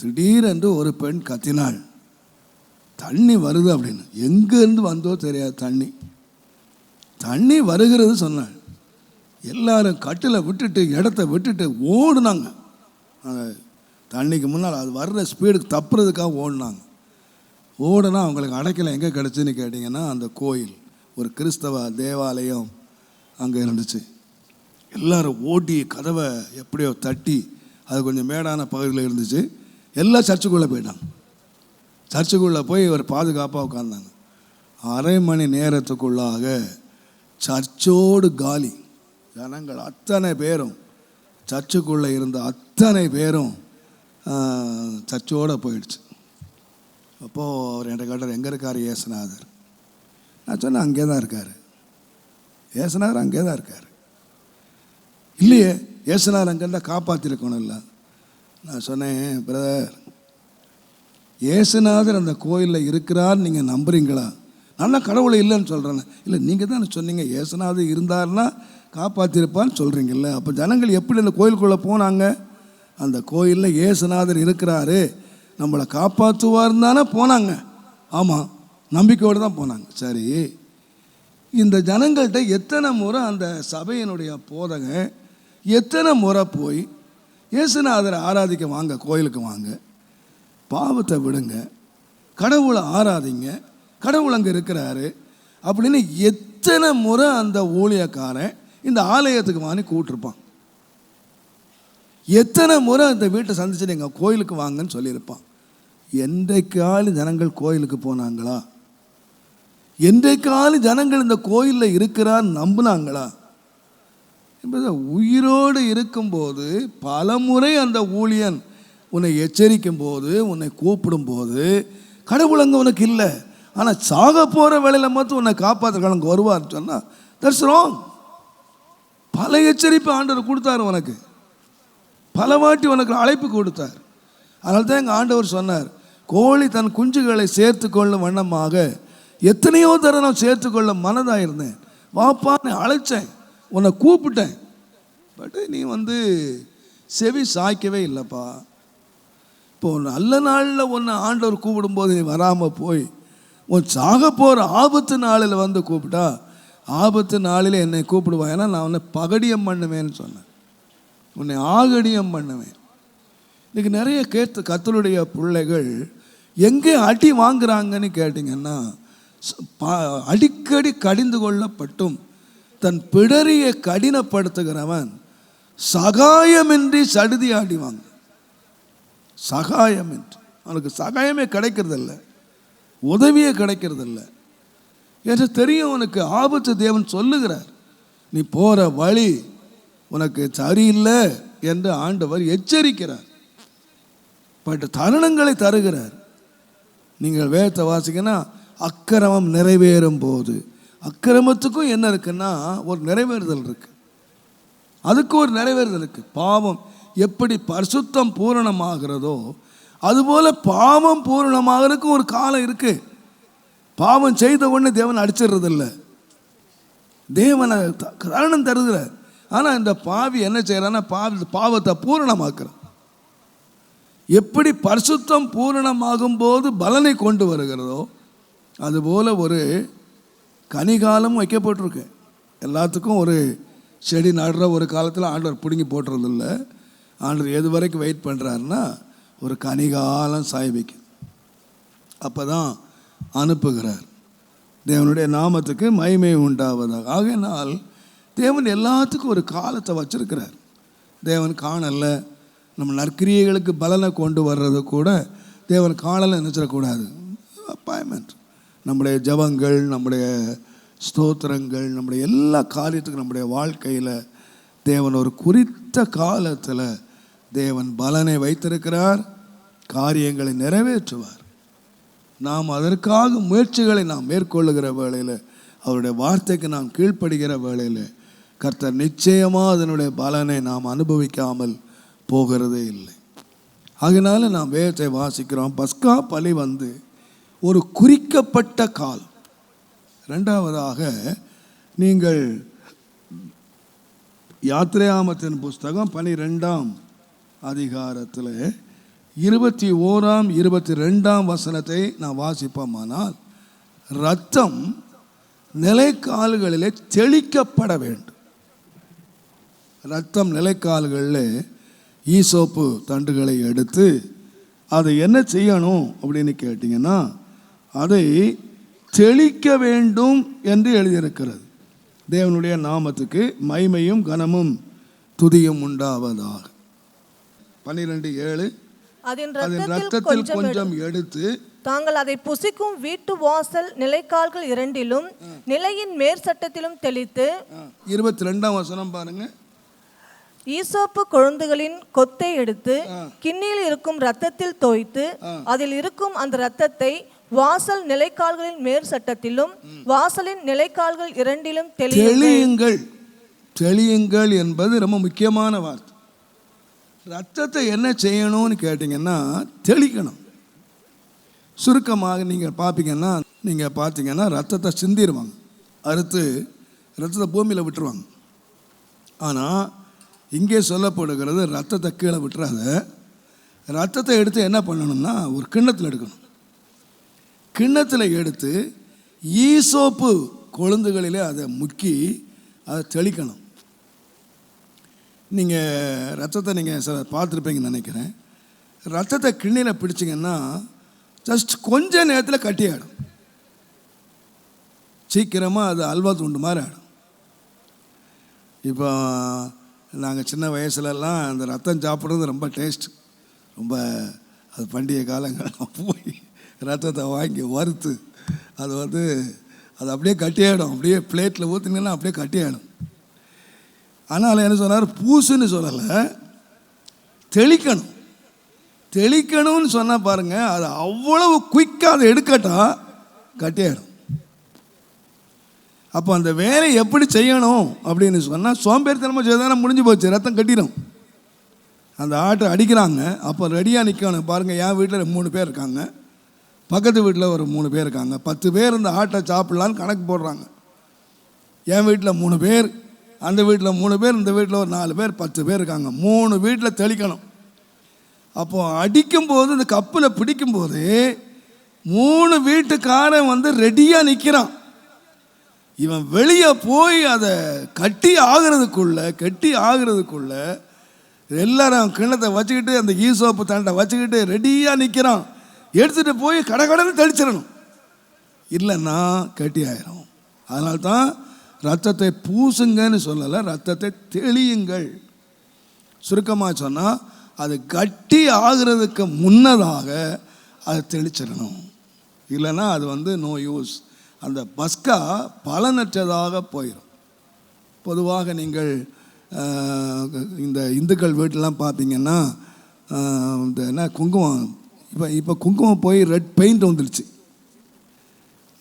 திடீரென்று ஒரு பெண் கத்தினாள், தண்ணி வருது அப்படின்னு. எங்கேருந்து வந்தோ தெரியாது, தண்ணி வருகிறது சொன்னாள். எல்லாரும் கட்டில் விட்டுட்டு இடத்த விட்டுட்டு ஓடுனாங்க. அந்த தண்ணிக்கு முன்னால் அது வர்ற ஸ்பீடுக்கு தப்புறதுக்காக ஓடினாங்க. ஓடுனா அவங்களுக்கு அடைக்கலம் எங்கே கிடச்சின்னு கேட்டிங்கன்னா அந்த கோயில், ஒரு கிறிஸ்தவ தேவாலயம் அங்கே இருந்துச்சு. எல்லோரும் ஓட்டி கதவை எப்படியோ தட்டி, அது கொஞ்சம் மேடான பகுதியில் இருந்துச்சு, எல்லாம் சர்ச்சுக்குள்ளே போயிட்டாங்க. சர்ச்சுக்குள்ளே போய் ஒரு பாதுகாப்பாக உட்கார்ந்தாங்க. அரை மணி நேரத்துக்குள்ளாக சர்ச்சோடு காலி. ஜனங்கள் அத்தனை பேரும், சர்ச்சுக்குள்ளே இருந்த அத்தனை பேரும் சர்ச்சோடு போயிடுச்சு. அப்போது அவர் என்கிட்ட கேட்டார், எங்கே இருக்கார் இயேசுநாதர்? நான் சொன்னேன், அங்கே தான் இருக்கார். இயேசுநாதர் அங்கே தான் இருக்கார். இல்லையே, இயேசுநாதர் அங்கே இருந்தால் காப்பாற்றிருக்கணும் இல்லை. நான் சொன்னேன், பிரதர், இயேசுநாதர் அந்த கோயிலில் இருக்கிறார் நீங்கள் நம்புறீங்களா? நான் கடவுளை இல்லைன்னு சொல்கிறேன். இல்லை, நீங்கள் தான் சொன்னீங்க இயேசுநாதர் இருந்தார்னா காப்பாற்றிருப்பான்னு சொல்கிறீங்கல்ல. அப்போ ஜனங்கள் எப்படி அந்த கோயிலுக்குள்ளே போனாங்க? அந்த கோயிலில் இயேசுநாதர் இருக்கிறாரு, நம்மளை காப்பாற்றுவார்னு தானே போனாங்க. ஆமாம், நம்பிக்கையோடு தான் போனாங்க. சரி, இந்த ஜனங்கள்கிட்ட எத்தனை முறை அந்த சபையினுடைய போதகன் எத்தனை முறை போய் இயேசுநாதரை ஆராதிக்க வாங்க, கோயிலுக்கு வாங்க, பாவத்தை விடுங்க, கடவுளை ஆராதிங்க, கடவுள் அங்கே இருக்கிறாரு அப்படின்னு எத்தனை முறை அந்த ஊழியக்காரன் இந்த ஆலயத்துக்கு வாங்கி கூப்பிட்டுருப்பான். எத்தனை முறை அந்த வீட்டை சந்திச்சுட்டு எங்கள் கோயிலுக்கு வாங்கன்னு சொல்லியிருப்பான். என்றைக்காலும் ஜனங்கள் கோயிலுக்கு போனாங்களா? என்றைக்காலும் ஜனங்கள் இந்த கோயிலில் இருக்கிறார் நம்பினாங்களா? என்பதை உயிரோடு இருக்கும்போது பல முறை அந்த ஊழியன் உன்னை எச்சரிக்கும் போது, உன்னை கூப்பிடும்போது, கடவுள் அங்கே உனக்கு இல்லை, ஆனால் சாக போகிற வேலையில் மட்டும் உன்னை காப்பாற்றுக்க அங்கே வருவார்னு சொன்னால் தட்ஸ் ராங். பல எச்சரிப்பு ஆண்டவர் கொடுத்தார் உனக்கு, பல வாட்டி உனக்கு அழைப்பு கொடுத்தார். அதனால தான் எங்கள் ஆண்டவர் சொன்னார், கோழி தன் குஞ்சுகளை சேர்த்து கொள்ளும் வண்ணமாக எத்தனையோ தடவை நான் சேர்த்துக்கொள்ள மனதாக இருந்தேன். வாப்பான்னு அழைச்சேன், உன்னை கூப்பிட்டேன், பட் நீ செவி சாய்க்கவே இல்லைப்பா. இப்போது நல்ல நாளில் உன்னை ஆண்டவர் கூப்பிடும்போது நீ வராமல் போய் உன் சாக போகிற ஆபத்து நாளில் கூப்பிட்டா, ஆபத்து நாளில் என்னை கூப்பிடுவான், ஏன்னா நான் உன்னை பகடியம் பண்ணுவேன்னு சொன்னேன், உன்னை ஆகடியம் பண்ணுவேன். இன்றைக்கி நிறைய கர்த்தருடைய பிள்ளைகள் எங்கே அடி வாங்குறாங்கன்னு கேட்டிங்கன்னா, அடிக்கடி கடிந்து கொள்ளப்பட்டும் தன் பிடரியை கடினப்படுத்துகிறவன் சகாயமின்றி சடுதி ஆடிவாங்க. சகாயமின்றி அவனுக்கு சகாயமே கிடைக்கிறதில்ல, உதவியே கிடைக்கிறதில்ல என்று தெரியும். உனக்கு ஆபத்து தேவன் சொல்லுகிறார், நீ போகிற வழி உனக்கு சரியில்லை என்று ஆண்டவர் எச்சரிக்கிறார். பட் தருணங்களை தருகிறார். நீங்கள் வேதத்தை வாசிங்கன்னா, அக்கிரமம் நிறைவேறும் போது, அக்கிரமத்துக்கும் என்ன இருக்குன்னா ஒரு நிறைவேறுதல் இருக்கு, அதுக்கு ஒரு நிறைவேறுதல் இருக்கு. பாவம் எப்படி பரிசுத்தம் பூரணமாகிறதோ அதுபோல பாவம் பூரணமாகிறதுக்கு ஒரு காலம் இருக்கு. பாவம் செய்த உடனே தேவன் அடிச்சிடுறதில்லை, தேவனை காரணம் தருகிறார். ஆனால் இந்த பாவி என்ன செய்யறான்னா, பாவத்தை பூரணமாக்குறான். எப்படி பரிசுத்தம் பூரணமாகும் போது பலனை கொண்டு வருகிறதோ அதுபோல் ஒரு கனிகாலம் வைக்கப்பட்டிருக்கு. எல்லாத்துக்கும் ஒரு செடி நடுற ஒரு காலத்தில் ஆண்டவர் பிடுங்கி போட்டுறதில்ல. ஆண்டவர் எது வரைக்கும் வெயிட் பண்ணுறாருன்னா, ஒரு கனிகாலம் சாய்விக்கு அப்போ தான் அனுப்புகிறார். தேவனுடைய நாமத்துக்கு மகிமை உண்டாவதாக. ஆகையினால் தேவன் எல்லாத்துக்கும் ஒரு காலத்தை வச்சிருக்கிறார். தேவன் காணலை, நம்ம நற்கிரியைகளுக்கு பலனை கொண்டு வர்றது கூட தேவன் காணலை நினச்சிடக்கூடாது. அப்பாயின்மெண்ட், நம்முடைய ஜபங்கள், நம்முடைய ஸ்தோத்திரங்கள், நம்முடைய எல்லா காரியத்துக்கும் நம்முடைய வாழ்க்கையில் தேவன் ஒரு குறித்த காலத்தில் தேவன் பலனை வைத்திருக்கிறார், காரியங்களை நிறைவேற்றுவார். நாம் அதற்காக முயற்சிகளை நாம் மேற்கொள்ளுகிற வேளையில், அவருடைய வார்த்தைக்கு நாம் கீழ்ப்படுகிற வேளையில் கர்த்தர் நிச்சயமாக அதனுடைய பலனை நாம் அனுபவிக்காமல் போகிறதே இல்லை. அதனால நாம் வேதத்தை வாசிக்கிறோம். பஸ்கா பலி ஒரு குறிக்கப்பட்ட காலம். ரெண்டாவதாக, நீங்கள் யாத்திரையாமத்தின் புஸ்தகம் 12ஆம் அதிகாரத்தில் 21ஆம் 22ஆம் வசனத்தை நான் வாசிப்போமானால், இரத்தம் நிலைக்கால்களிலே தெளிக்கப்பட வேண்டும். இரத்தம் நிலைக்கால்களில் ஈசோப்பு தண்டுகளை எடுத்து அதை என்ன செய்யணும் அப்படின்னு கேட்டிங்கன்னா, அதை தெளிக்க வேண்டும் என்று எழுதியிருக்கிறது. தேவனுடைய நாமத்துக்கு மகிமையும் கனமும் துதியும் உண்டாவதாக. 12:7 அதன் இரத்தத்தில் கொஞ்சம் எடுத்து தாங்கள் அதை புசிக்கும் வீட்டு வாசல் நிலைக்கால்கள் இரண்டிலும் நிலையின் மேற்சட்டத்திலும் தெளித்து. 22ஆம் வசனம் பாருங்க. ஈசோப்பு கொழுந்துகளின் கொத்தை எடுத்து கிண்ணியில் இருக்கும் இரத்தத்தில் தோய்த்து அதில் இருக்கும் அந்த இரத்தத்தை வாசல் நிலைக்கால்களின் மேற்சட்டத்திலும் வாசலின் நிலைக்கால்கள் இரண்டிலும் தெளியுங்கள். தெளியுங்கள் என்பது ரொம்ப முக்கியமான வார்த்தை. ரத்தத்தை என்ன செய்யணும்னு கேட்டிங்கன்னா தெளிக்கணும். சுருக்கமாக நீங்கள் பார்த்தீங்கன்னா ரத்தத்தை சிந்திடுவாங்க, அறுத்து ரத்தத்தை பூமியில் விட்டுருவாங்க. ஆனால் இங்கே சொல்லப்படுகிறது ரத்தத்தை கீழே விட்டுறாத, ரத்தத்தை எடுத்து என்ன பண்ணணும்னா ஒரு கிண்ணத்தில் எடுக்கணும். கிண்ணத்தில் எடுத்து ஈசோப்பு கொழுந்துகளிலே அதை முக்கி அதை தெளிக்கணும். நீங்கள் ரத்தத்தை நீங்கள் பார்த்துருப்பீங்கன்னு நினைக்கிறேன். ரத்தத்தை கிண்ணியில் பிடிச்சிங்கன்னா ஜஸ்ட் கொஞ்ச நேரத்தில் கட்டி ஆகிடும். சீக்கிரமாக அது அல்வா துண்டு மாதிரி ஆகிடும். இப்போ நாங்கள் சின்ன வயசுலலாம் அந்த ரத்தம் சாப்பிட்றது ரொம்ப டேஸ்ட். ரொம்ப அது பண்டிகை காலங்கள் போய் ரத்தத்தை வாங்கி வறுத்து அது அது அப்படியே கட்டியாயிடும். அப்படியே பிளேட்டில் ஊற்றினீங்கன்னா அப்படியே கட்டியாயிடும். ஆனால் என்ன சொன்னார், பூசுன்னு சொல்லலை, தெளிக்கணும். தெளிக்கணும்னு சொன்னால் பாருங்கள், அது அவ்வளவு குயிக்காக அதை எடுக்கட்டா கட்டியாயிடும். அப்போ அந்த வேலையை எப்படி செய்யணும் அப்படின்னு சொன்னால் சோம்பேறித்தனமாக செய்தால் முடிஞ்சு போச்சு, ரத்தம் கட்டிடும். அந்த ஆட்டை அடிக்கிறாங்க, அப்போ ரெடியாக நிற்கணும். பாருங்கள், என் வீட்டில் 3 பேர் இருக்காங்க, பக்கத்து வீட்டில் ஒரு 3 பேர் இருக்காங்க. 10 பேர் இந்த ஆட்டை சாப்பிட்லான்னு கணக்கு போடுறாங்க. என் வீட்டில் 3 பேர், அந்த வீட்டில் 3 பேர், இந்த வீட்டில் ஒரு 4 பேர், 10 பேர் இருக்காங்க. 3 வீட்டில் தெளிக்கணும். அப்போது அடிக்கும்போது இந்த கப்பில் பிடிக்கும்போது 3 வீட்டுக்காரன் ரெடியாக நிற்கிறான். இவன் வெளியே போய் அதை கட்டி ஆகிறதுக்குள்ள எல்லாரும் கிண்ணத்தை வச்சுக்கிட்டு அந்த ஈசோப்பு தண்டை வச்சுக்கிட்டு ரெடியாக நிற்கிறான். எடுத்துகிட்டு போய் கடன்னு தெளிச்சிடணும், இல்லைன்னா கட்டி ஆயிரும். அதனால்தான் ரத்தத்தை பூசுங்கன்னு சொல்லலை, ரத்தத்தை தெளியுங்கள். சுருக்கமாக சொன்னால் அது கட்டி ஆகிறதுக்கு முன்னதாக அதை தெளிச்சிடணும், இல்லைன்னா அது நோ யூஸ். அந்த பஸ்கா பலனற்றதாக போயிடும். பொதுவாக நீங்கள் இந்த இந்துக்கள் வீட்டிலாம் பார்த்தீங்கன்னா இந்த என்ன குங்குமம், இப்போ குங்குமம் போய் ரெட் பெயிண்ட் வந்துடுச்சு.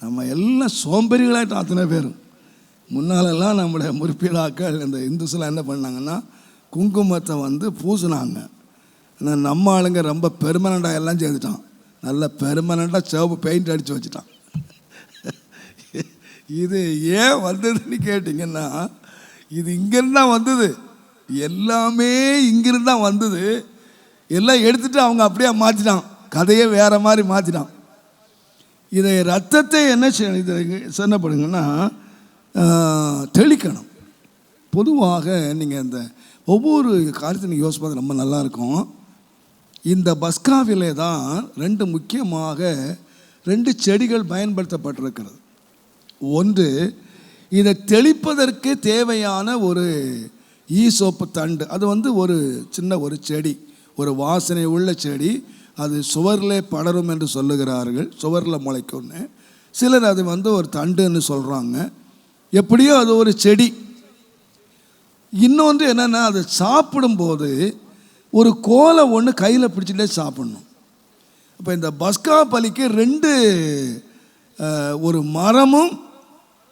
நம்ம எல்லாம் சோம்பேறிகளாகிட்டோம் அத்தனை பேரும். முன்னாலெல்லாம் நம்முடைய முற்பிதாக்கள் இந்த இந்துஸ்லாம் என்ன பண்ணாங்கன்னா குங்குமத்தை பூசினாங்க. ஆனால் நம்ம ஆளுங்க ரொம்ப பெர்மனண்ட்டாக எல்லாம் செய்துட்டான். நல்ல பெர்மனண்ட்டாக சிவப்பு பெயிண்ட் அடித்து வச்சுட்டான். இது ஏன் வந்ததுன்னு கேட்டிங்கன்னா, இது இங்கேருந்து தான் வந்தது, எல்லாமே இங்கிருந்து தான் வந்தது. எல்லாம் எடுத்துகிட்டு அவங்க அப்படியே மாற்றிட்டான், கதையே வேறு மாதிரி மாற்றிட்டான். இதை ரத்தத்தை என்ன இதை சொன்னப்படுங்கன்னா தெளிக்கணும். பொதுவாக நீங்கள் இந்த ஒவ்வொரு காரியத்தையும் நீங்கள் யோசிப்பது ரொம்ப நல்லாயிருக்கும். இந்த பஸ்காவிலே தான் 2 முக்கியமாக 2 செடிகள் பயன்படுத்தப்பட்டிருக்கிறது. ஒன்று, இதை தெளிப்பதற்கு தேவையான ஒரு ஈசோப்பு தண்டு. அது ஒரு சின்ன ஒரு செடி, ஒரு வாசனை உள்ள செடி. அது சுவரில் படரும் என்று சொல்லுகிறார்கள், சுவரில் முளைக்கும்னு. சிலர் அது ஒரு தண்டுன்னு சொல்கிறாங்க. எப்படியோ அது ஒரு செடி. இன்னொன்று என்னென்னா, அதை சாப்பிடும்போது ஒரு கோலை ஒன்று கையில் பிடிச்சிட்டே சாப்பிடணும். இப்போ இந்த பஸ்கா பலிக்கு 2 ஒரு மரமும்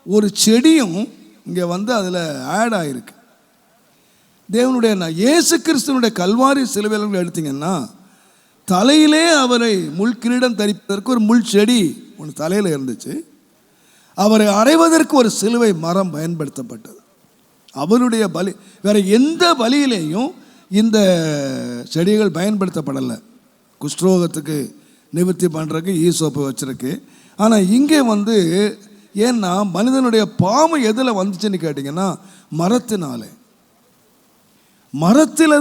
ஒரு செடியும் இங்கே அதில் ஆட் ஆகிருக்கு. தேவனுடைய இயேசு கிறிஸ்துவனுடைய கல்வாரி சிலுவையில் எடுத்திங்கன்னா தலையிலே அவரை முள் கிரீடம் தரிப்பதற்கு ஒரு முள் செடி ஒன்று தலையில் இருந்துச்சு. அவரை அறைவதற்கு ஒரு சிலுவை மரம் பயன்படுத்தப்பட்டது. அவருடைய பலி வேறு எந்த பலியிலேயும் இந்த செடிகள் பயன்படுத்தப்படலை. குஷ்டரோகத்துக்கு நிவர்த்தி பண்ணுறதுக்கு ஈசோப்பு வச்சுருக்கு. ஆனால் இங்கே ஏன்னா மனிதனுடைய பாவம் எதில் வந்துச்சுன்னு கேட்டிங்கன்னா மரத்தில்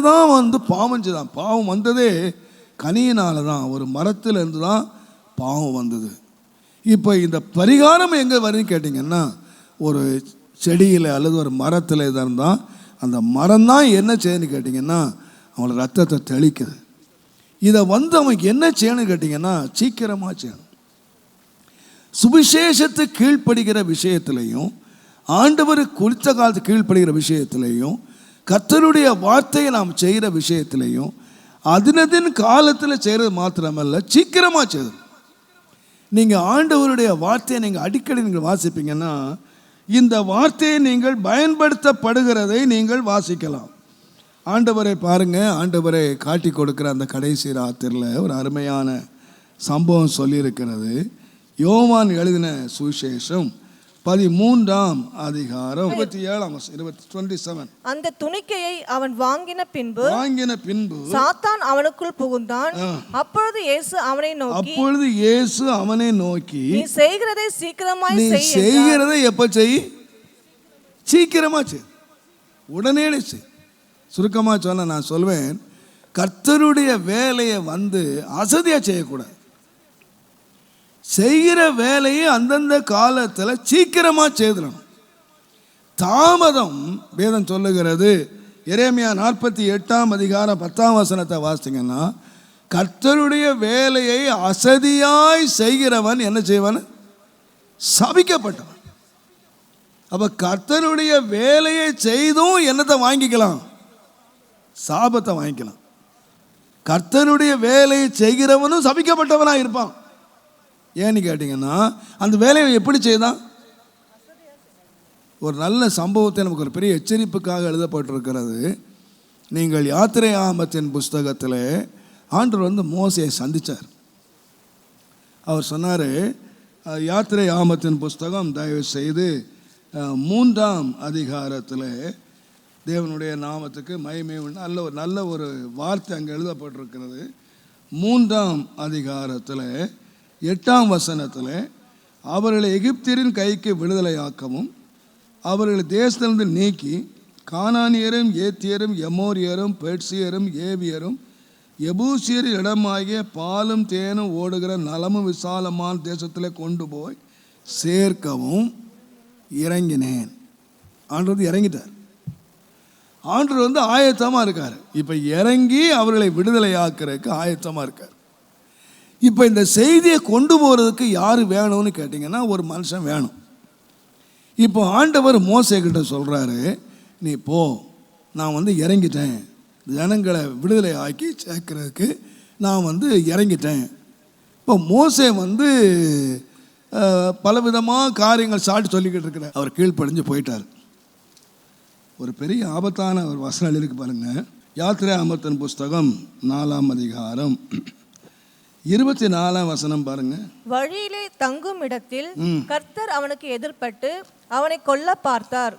தான் பாவம் செய்தான். பாவம் வந்ததே கனியினால தான், ஒரு மரத்தில் இருந்து தான் பாவம் வந்தது. இப்போ இந்த பரிகாரம் எங்கே வருதுன்னு கேட்டிங்கன்னா, ஒரு செடியில் அல்லது ஒரு மரத்தில் இதாக இருந்தால் அந்த மரம் தான் என்ன செய்யுதுன்னு கேட்டிங்கன்னா அவங்கள ரத்தத்தை தெளிக்குது. இதை அவன் என்ன செய்யணும்னு கேட்டிங்கன்னா சீக்கிரமாக செய்யணும். சுவிசேஷத்து கீழ்ப்படுகிற விஷயத்திலையும் ஆண்டவர் குறித்த காலத்து கீழ்ப்படுகிற விஷயத்திலையும் கர்த்தருடைய வார்த்தையை நாம் செய்கிற விஷயத்திலையும் அதினதின் காலத்தில் செய்கிறது மாத்திரமல்ல, சீக்கிரமாக செய்யணும். நீங்கள் ஆண்டவருடைய வார்த்தையை நீங்கள் அடிக்கடி நீங்கள் வாசிப்பீங்கன்னா இந்த வார்த்தையை நீங்கள் பயன்படுத்தப்படுகிறதை நீங்கள் வாசிக்கலாம். ஆண்டவரை பாருங்கள், ஆண்டவரை காட்டி கொடுக்குற அந்த கடைசி ராத்திரியில் ஒரு அருமையான சம்பவம் சொல்லியிருக்கிறது. யோவான் எழுதின சுவிசேஷம் 13ஆம் அதிகாரம் 27. அந்த துணிக்கையை அவன் வாங்கின பின்பு சாத்தான் அவனுக்குள் புகுந்தான். அப்பொழுது இயேசு அவனை நோக்கி நீ செய்கிறதை சீக்கிரமாய் செய். செய்கிறதை எப்ப செய்? சீக்கிரமா செய், உடனே செய். சுருக்கமா சொன்ன நான் சொல்வேன், கர்த்தருடைய வேலையை அசதியா செய்யக்கூடாது. செய்கிற வேலையை அந்தந்த காலத்தில் சீக்கிரமாக செய்திடணும். தாமதம் வேதம் சொல்லுகிறது. எரேமியா 48ஆம் அதிகாரம் 10ஆம் வசனத்தை வாசிங்கன்னா, கர்த்தருடைய வேலையை அசதியாய் செய்கிறவன் என்ன செய்வன்? சபிக்கப்பட்டவன். அப்போ கர்த்தருடைய வேலையை செய்தும் என்னத்தை வாங்கிக்கலாம்? சாபத்தை வாங்கிக்கலாம். கர்த்தருடைய வேலையை செய்கிறவனும் சபிக்கப்பட்டவனாக இருப்பான். ஏன்னு கேட்டிங்கன்னா அந்த வேலையை எப்படி செய்தான்? ஒரு நல்ல சம்பவத்தை நமக்கு ஒரு பெரிய எச்சரிப்புக்காக எழுதப்பட்டிருக்கிறது. நீங்கள் யாத்திரை ஆமத்தின் புஸ்தகத்தில் ஆண்டவர் மோசையை சந்தித்தார். அவர் சொன்னார், யாத்திரை ஆமத்தின் புஸ்தகம் தயவு செய்து 3ஆம் அதிகாரத்தில் தேவனுடைய நாமத்துக்கு மகிமை நல்ல ஒரு வார்த்தை அங்கே எழுதப்பட்டிருக்கிறது. 3ஆம் அதிகாரத்தில் 8ஆம் வசனத்தில் அவர்களை எகிப்தியரின் கைக்கு விடுதலையாக்கவும் அவர்களை தேசத்திலிருந்து நீக்கி கானானியரும் ஏத்தியரும் எமோரியரும் பெர்சியரும் ஏவியரும் எபூசியர் இடமாகிய பாலும் தேனும் ஓடுகிற நலமும் விசாலமான தேசத்தில் கொண்டு போய் சேர்க்கவும் இறங்கினேன். ஆண்டவர் இறங்கிட்டார். ஆண்டவர் ஆயத்தமாக இருக்கார். இப்போ இறங்கி அவர்களை விடுதலையாக்குறதுக்கு ஆயத்தமாக இருக்கார். இப்போ இந்த செய்தியை கொண்டு போகிறதுக்கு யார் வேணும்னு கேட்டிங்கன்னா ஒரு மனுஷன் வேணும். இப்போ ஆண்டவர் மோசேக்கிட்ட சொல்கிறாரு, நீ போ, நான் இறங்கிட்டேன், ஜனங்களை விடுதலை ஆக்கி சேர்க்கறதுக்கு நான் இறங்கிட்டேன். இப்போ மோசே பலவிதமாக காரியங்கள் சாட்டி சொல்லிக்கிட்டு இருக்கிறார். அவர் கீழ்ப்படிஞ்சு போயிட்டார். ஒரு பெரிய ஆபத்தான ஒரு வசனம் இருக்கு பாருங்க. யாத்திரை ஆமத்தின் புஸ்தகம் 4ஆம் அதிகாரம் 24ஆம் வசனம் பாருங்க. வழியிலே தங்கும் இடத்தில் கர்த்தர் அவனுக்கு எதிர்பட்டு அவனை கொல்ல பார்த்தார்.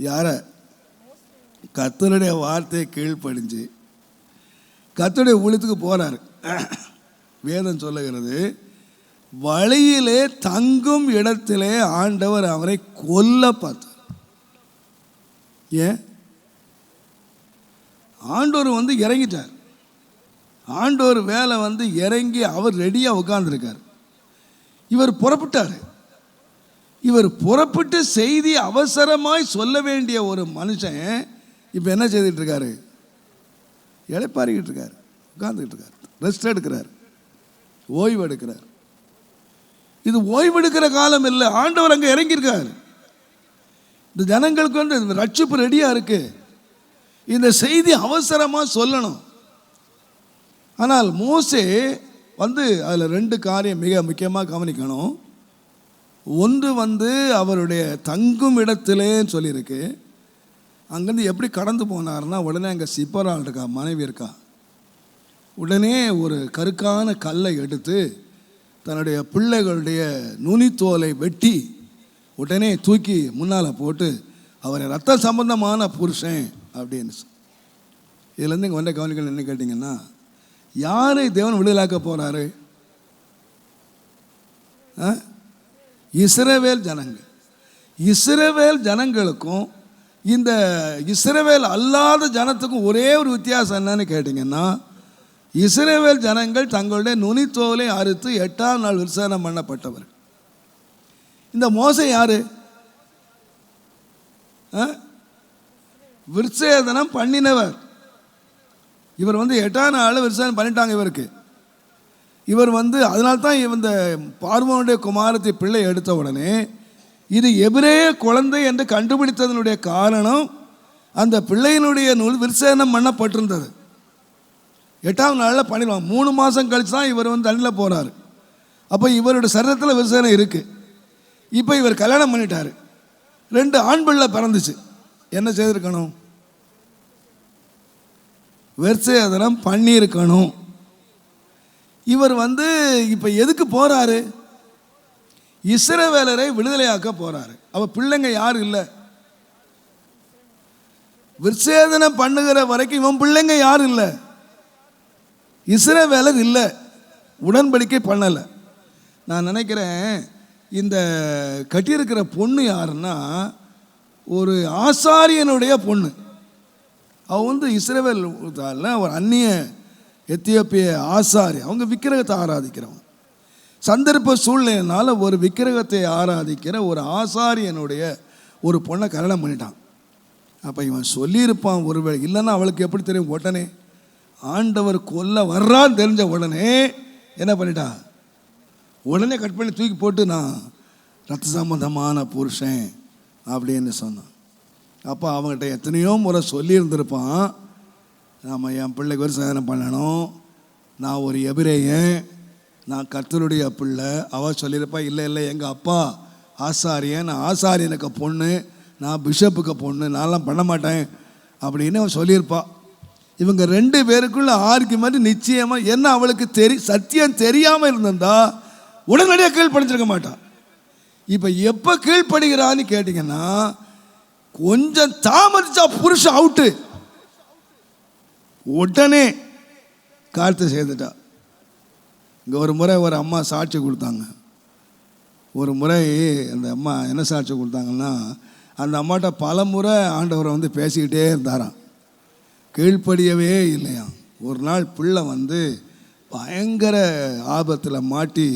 யார? கர்த்தருடைய வார்த்தையை கீழ்ப்படிஞ்சு கர்த்தருடைய ஊழியத்துக்கு போறாரு. வேதம் சொல்லுகிறது, வழியிலே தங்கும் இடத்திலே ஆண்டவர் அவரை கொல்ல பார்த்தார். ஏன்? ஆண்டவர் இறங்கிட்டார். ஆண்டவர் வேலை இறங்கி அவர் ரெடியாக உட்கார்ந்துருக்கார். இவர் புறப்பட்டார். இவர் புறப்பட்டு செய்தி அவசரமாய் சொல்ல வேண்டிய ஒரு மனுஷன் இப்போ என்ன செய்துட்டு இருக்காரு? இளைப்பாறிக்கிட்டு இருக்கார், உட்கார்ந்துக்கிட்டு இருக்கார், ரெஸ்ட் எடுக்கிறார், ஓய்வு எடுக்கிறார். இது ஓய்வெடுக்கிற காலம் இல்லை. ஆண்டவர் அங்கே இறங்கியிருக்கார். இந்த ஜனங்களுக்கு ரட்சிப்பு ரெடியாக இருக்கு. இந்த செய்தி அவசரமாக சொல்லணும். ஆனால் மோசே அதில் 2 காரியம் மிக முக்கியமாக கவனிக்கணும். ஒன்று அவருடைய தங்கும் இடத்திலேன்னு சொல்லியிருக்கு. அங்கேருந்து எப்படி கடந்து போனார்னா, உடனே அங்கே சிப்பரால் இருக்கா, மனைவி இருக்கா. உடனே ஒரு கருக்கான கல்லை எடுத்து தன்னுடைய பிள்ளைகளுடைய நுனித்தோலை வெட்டி உடனே தூக்கி முன்னால் போட்டு அவரை ரத்த சம்பந்தமான புருஷன் அப்படின்னு. இதுலேருந்து இங்கே கவனிக்கணும். என்ன கேட்டிங்கன்னா, யாரை தேவன் விடுதலாக்க போகிறாரு? இஸ்ரவேல் ஜனங்கள். இஸ்ரவேல் ஜனங்களுக்கும் இந்த இஸ்ரவேல் அல்லாத ஜனத்துக்கும் ஒரே ஒரு வித்தியாசம் என்னன்னு கேட்டிங்கன்னா, இஸ்ரவேல் ஜனங்கள் தங்களுடைய நுனித்தோலை அறுத்து 8ஆம் நாள் விசேஷனம் பண்ணப்பட்டவர். இந்த மோசே யாரு? விசேஷனம் பண்ணினவர். இவர் 8ஆம் நாள் விசேஷனம் பண்ணிட்டாங்க இவருக்கு. இவர் அதனால்தான் இந்த பார்வோனுடைய குமாரத்தை பிள்ளை எடுத்த உடனே இது எபிரேய குழந்தை என்று கண்டுபிடித்ததனுடைய காரணம் அந்த பிள்ளையினுடைய விசேஷனம் பண்ணப்பட்டிருந்தது. 8ஆம் நாளில் பண்ணிடுவாங்க. 3 மாதம் கழிச்சு தான் இவர் தண்ணியில் போகிறார். அப்போ இவருடைய சரீரத்தில் விசேஷனம் இருக்குது. இப்போ இவர் கல்யாணம் பண்ணிட்டார். 2 ஆண் பிள்ளை பிறந்துச்சு. என்ன செய்திருக்கணும்? விசேஷனம் பண்ணியிருக்கணும். இவர் இப்போ எதுக்கு போகிறாரு? இஸ்ரவேலரை விடுதலையாக்க போகிறாரு. அவ பிள்ளைங்க யாரும் இல்லை. விசேஷனம் பண்ணுகிற வரைக்கும் இவன் பிள்ளைங்க யாரும் இல்லை. இஸ்ரவேலர் இல்லை, உடன்படிக்கை பண்ணலை. நான் நினைக்கிறேன் இந்த கட்டியிருக்கிற பொண்ணு யாருன்னா ஒரு ஆசாரியனுடைய பொண்ணு. அவ இஸ்ரவேல் ஒரு அந்நிய எத்தியோப்பிய ஆசாரி. அவங்க விக்கிரகத்தை ஆராதிக்கிறவங்க. சந்தர்ப்ப சூழ்நிலையினால ஒரு விக்கிரகத்தை ஆராதிக்கிற ஒரு ஆசாரியனுடைய ஒரு பொண்ணை கல்யாணம் பண்ணிட்டான். அப்போ இவன் சொல்லியிருப்பான் ஒருவேளை, இல்லைன்னா அவளுக்கு எப்படி தெரியும்? உடனே ஆண்டவர் கொல்ல வர்றான்னு தெரிஞ்ச உடனே என்ன பண்ணிட்டான்? உடனே கட் பண்ணி தூக்கி போட்டு நான் ரத்த சம்பந்தமான புருஷன் அப்படின்னு சொன்னான். அப்போ அவங்ககிட்ட எத்தனையோ முறை சொல்லியிருந்திருப்பான், நம்ம என் பிள்ளைக்கு ஒரு சாதனை பண்ணணும், நான் ஒரு எபிரேயன், நான் கர்த்தருடைய பிள்ளை. அவள் சொல்லியிருப்பா, இல்லை இல்லை எங்கள் அப்பா ஆசாரியன், நான் ஆசாரியனுக்கு பொண்ணு, நான் பிஷப்புக்கு பொண்ணு, நான்லாம் பண்ண மாட்டேன் அப்படின்னு அவன் சொல்லியிருப்பா. இவங்க 2 பேருக்குள்ள ஆர்கியுமெண்ட் நிச்சயமாக என்ன அவளுக்கு சத்தியம் தெரியாமல் இருந்திருந்தா உடனடியாக கீழ்ப்படிச்சிருக்க மாட்டான். இப்போ எப்போ கீழ்ப்படுகிறான்னு கேட்டிங்கன்னா கொஞ்சம் தாமதிச்சா புருஷன் அவுட்டு. உடனே கார்த்தை செய்துட்டா. இங்கே ஒரு முறை ஒரு அம்மா சாட்சி கொடுத்தாங்க. ஒரு முறை அந்த அம்மா என்ன சாட்சி கொடுத்தாங்கன்னா, அந்த அம்மாட்ட பல முறை ஆண்டவரை பேசிக்கிட்டே இருந்தாராம், கீழ்ப்படியவே இல்லையாம். ஒரு நாள் பிள்ளை பயங்கர ஆபத்தில் மாட்டி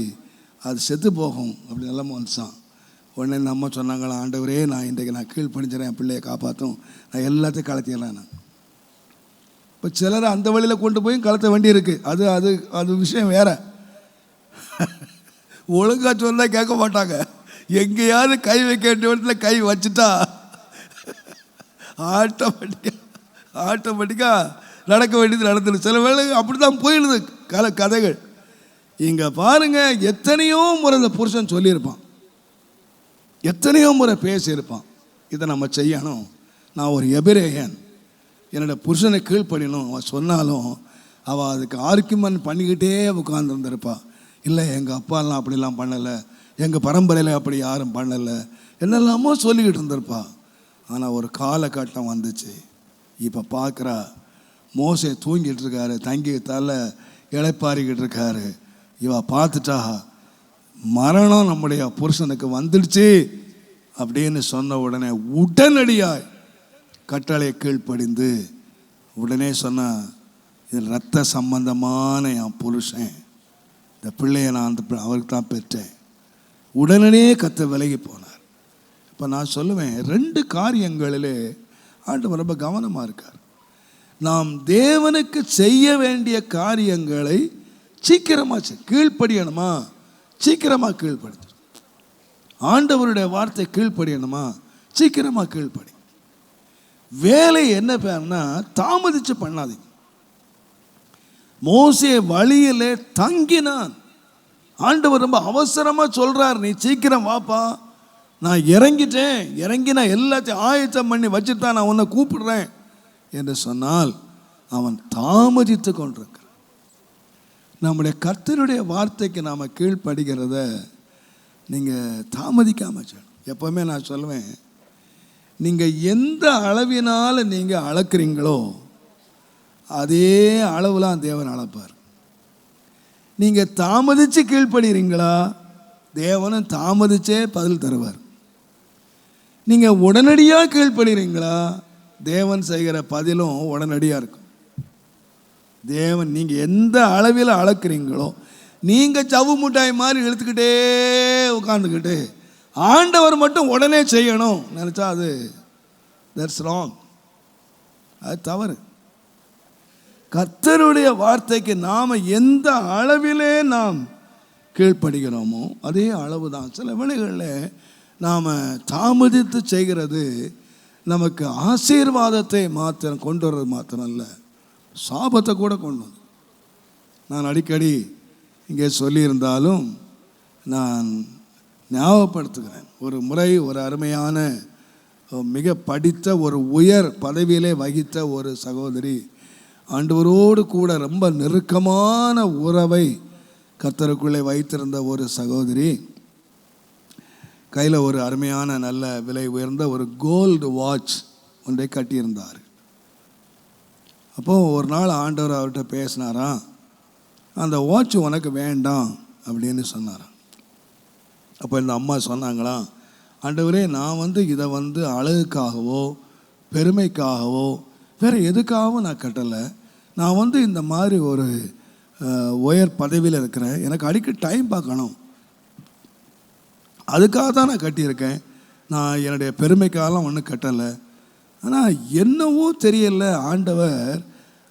அது செத்து போகும் அப்படி நிலைமை வந்துச்சான். உடனே இந்த அம்மா சொன்னாங்களா, ஆண்டவரே நான் இன்றைக்கு நான் கீழ்ப்படிஞ்சிடறேன், என் பிள்ளையை காப்பாற்றும், நான் எல்லாத்தையும் கலத்திடுறேன். நான் இப்போ சிலரை அந்த வழியில் கொண்டு போய் கலத்த வேண்டி இருக்குது. அது அது அது விஷயம் வேற. ஒழுங்காக சொன்னால் கேட்க மாட்டாங்க. எங்கேயாவது கை வைக்க வேண்டிய இடத்துல கை வச்சுட்டா ஆட்டோமேட்டிக்காக நடக்க வேண்டியது நடந்துடும். சில வேளை அப்படி தான் போயிடுது கதைகள். இங்கே பாருங்கள், எத்தனையோ முறை இந்த புருஷன் சொல்லியிருப்பான், எத்தனையோ முறை பேசியிருப்பான், இதை நம்ம செய்யணும், நான் ஒரு எபிரேயன், என்னோடய புருஷனை கீழ்ப்படியணும். அவன் சொன்னாலும் அவள் அதுக்கு ஆர்கியூமெண்ட் பண்ணிக்கிட்டே உட்காந்துருந்துருப்பா. இல்லை எங்கள் அப்பாலாம் அப்படிலாம் பண்ணலை, எங்கள் பரம்பரையில் அப்படி யாரும் பண்ணலை, என்னெல்லாமோ சொல்லிக்கிட்டு இருந்திருப்பா. ஆனால் ஒரு காலகட்டம் வந்துச்சு. இப்போ பார்க்குறா, மோசே தூங்கிட்டு இருக்காரு, தங்கித்தால இளைப்பாரிக்கிட்டு இருக்காரு. இவ பார்த்துட்டா மரணம் நம்முடைய புருஷனுக்கு வந்துடுச்சு அப்படின்னு சொன்ன உடனே உடனடியாய் கட்டளை கீழ்ப்படிந்து உடனே சொன்ன, இது ரத்த சம்பந்தமான என் புருஷன், இந்த பிள்ளையை நான் அவருக்கு தான் பெற்றேன். உடனடியே கத்த விலகி போனார். இப்போ நான் சொல்லுவேன், 2 காரியங்களிலே ஆண்டவர் ரொம்ப கவனமாக இருக்கார். நாம் தேவனுக்கு செய்ய வேண்டிய காரியங்களை சீக்கிரமாக கீழ்ப்படியணுமா, சீக்கிரமாக கீழ்ப்படி. ஆண்டவருடைய வார்த்தை கீழ்ப்படியணுமா, சீக்கிரமாக கீழ்ப்படி. வேலை என்ன பேர்னா தாமதிச்சு பண்ணாதீங்க. மோசே வழியிலே தங்கினான். ஆண்டவர் ரொம்ப அவசரமாக சொல்கிறார், நீ சீக்கிரம் வாப்பா, நான் இறங்கிட்டேன், இறங்கி நான் எல்லாத்தையும் ஆயத்தம் பண்ணி வச்சுட்டு தான் நான் உன்னை கூப்பிடுறேன் என்று சொன்னால் அவன் தாமதித்து கொண்டிருக்கிறான். நம்முடைய கர்த்தருடைய வார்த்தைக்கு நாம் கீழ்ப்படுகிறத நீங்கள் தாமதிக்காமல் சொல்லணும். எப்போவுமே நான் சொல்லுவேன், நீங்கள் எந்த அளவினால் நீங்கள் அளக்குறீங்களோ அதே அளவுலாம் தேவன் அளப்பார். நீங்கள் தாமதித்து கீழ்ப்படுகிறீங்களா, தேவனும் தாமதிச்சே பதில் தருவார். நீங்கள் உடனடியாக கீழ்ப்படுகிறீங்களா, தேவன் செய்கிற பதிலும் உடனடியாக இருக்கும். தேவன் நீங்கள் எந்த அளவில் அளக்குறீங்களோ, நீங்கள் சவு முட்டாய் மாதிரி இழுத்துக்கிட்டே உட்காந்துக்கிட்டு ஆண்டவர் மட்டும் உடனே செய்யணும் நினச்சா அது தட்ஸ் ராங், அது தவறு. கர்த்தருடைய வார்த்தைக்கு நாம் எந்த அளவிலே நாம் கீழ்ப்படுகிறோமோ அதே அளவு தான். சில வேளைகளில் நாம் தாமதித்து செய்கிறது நமக்கு ஆசீர்வாதத்தை மாத்திரம் கொண்டு வர்றது மாத்திரம் இல்லை, சாபத்தை கூட கொண்டு வந்து. நான் அடிக்கடி இங்கே சொல்லியிருந்தாலும் நான் ஞாபகப்படுத்துகிறேன். ஒரு முறை ஒரு அருமையான மிக படித்த ஒரு உயர் பதவியிலே வகித்த ஒரு சகோதரி, ஆண்டவரோடு கூட ரொம்ப நெருக்கமான உறவை கர்த்தருக்குள்ளே வைத்திருந்த ஒரு சகோதரி, கையில் ஒரு அருமையான நல்ல விலை உயர்ந்த ஒரு கோல்டு வாட்ச் ஒன்றை கட்டியிருந்தார். அப்போது ஒரு நாள் ஆண்டவர் அவர்கிட்ட பேசினாராம், அந்த வாட்ச் உனக்கு வேண்டாம் அப்படின்னு சொன்னாராம். அப்போ இந்த அம்மா சொன்னாங்களாம், ஆண்டவரே நான் இதை அழகுக்காகவோ பெருமைக்காகவோ வேறு எதுக்காகவும் நான் கட்டலை. நான் இந்த மாதிரி ஒரு உயர் பதவியில் இருக்கிறேன், எனக்கு அடிக்கடி டைம் பார்க்கணும், அதுக்காக தான் நான் கட்டியிருக்கேன். நான் என்னுடைய பெருமைக்காகலாம் ஒன்றும் கட்டலை. ஆனால் என்னவோ தெரியல, ஆண்டவர்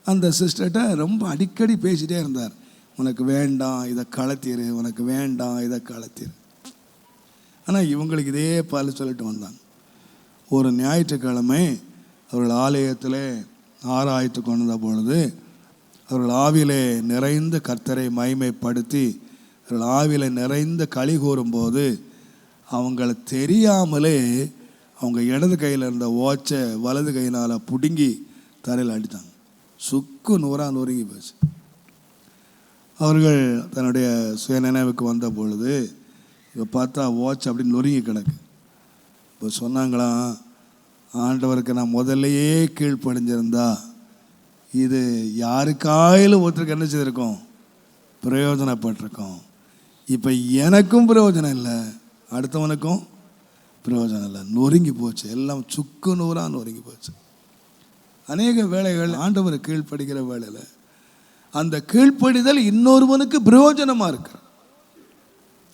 அந்த சிஸ்டர்கிட்ட ரொம்ப அடிக்கடி பேசிகிட்டே இருந்தார், உனக்கு வேண்டாம் இதை கலத்திரு, உனக்கு வேண்டாம் இதை கலத்திரு. ஆனால் இவங்களுக்கு இதே பால் சொல்லிட்டு வந்தாங்க. ஒரு ஞாயிற்றுக்கிழமை அவர்கள் ஆலயத்தில் ஆராய்த்து கொண்ட பொழுது அவர்கள் ஆவிலே நிறைந்த கர்த்தரை மகிமைப்படுத்தி அவர்கள் ஆவிலே நிறைந்த களி கூறும்போது அவங்கள தெரியாமலே அவங்க இடது கையில் இருந்த வாட்சை வலது கையினால் பிடுங்கி தரையில் அடித்தாங்க. சுக்கு நூறாக நொறுங்கி போச்சு. அவர்கள் தன்னுடைய சுய நினைவுக்கு வந்த பொழுது இப்போ பார்த்தா வாட்ச் அப்படி நொறுங்கி கிடக்கு. இப்போ சொன்னாங்களாம், ஆண்டவருக்கு நான் முதல்லையே கீழ்ப்படிஞ்சிருந்தா இது யாருக்காயிலும் ஒருத்தருக்கு என்ன செய்திருக்கோம், பிரயோஜனப்பட்டிருக்கோம். இப்போ எனக்கும் பிரயோஜனம் இல்லை, அடுத்தவனுக்கும் பிரயோஜனம் இல்லை, நொறுங்கி போச்சு, எல்லாம் சுக்கு நூறாக நொறுங்கி போச்சு. அநேக வேளைகள் ஆண்டவர் கீழ்ப்படுகிற வேளையில் அந்த கீழ்ப்படிதல் இன்னொருவனுக்கு பிரயோஜனமாக இருக்கு.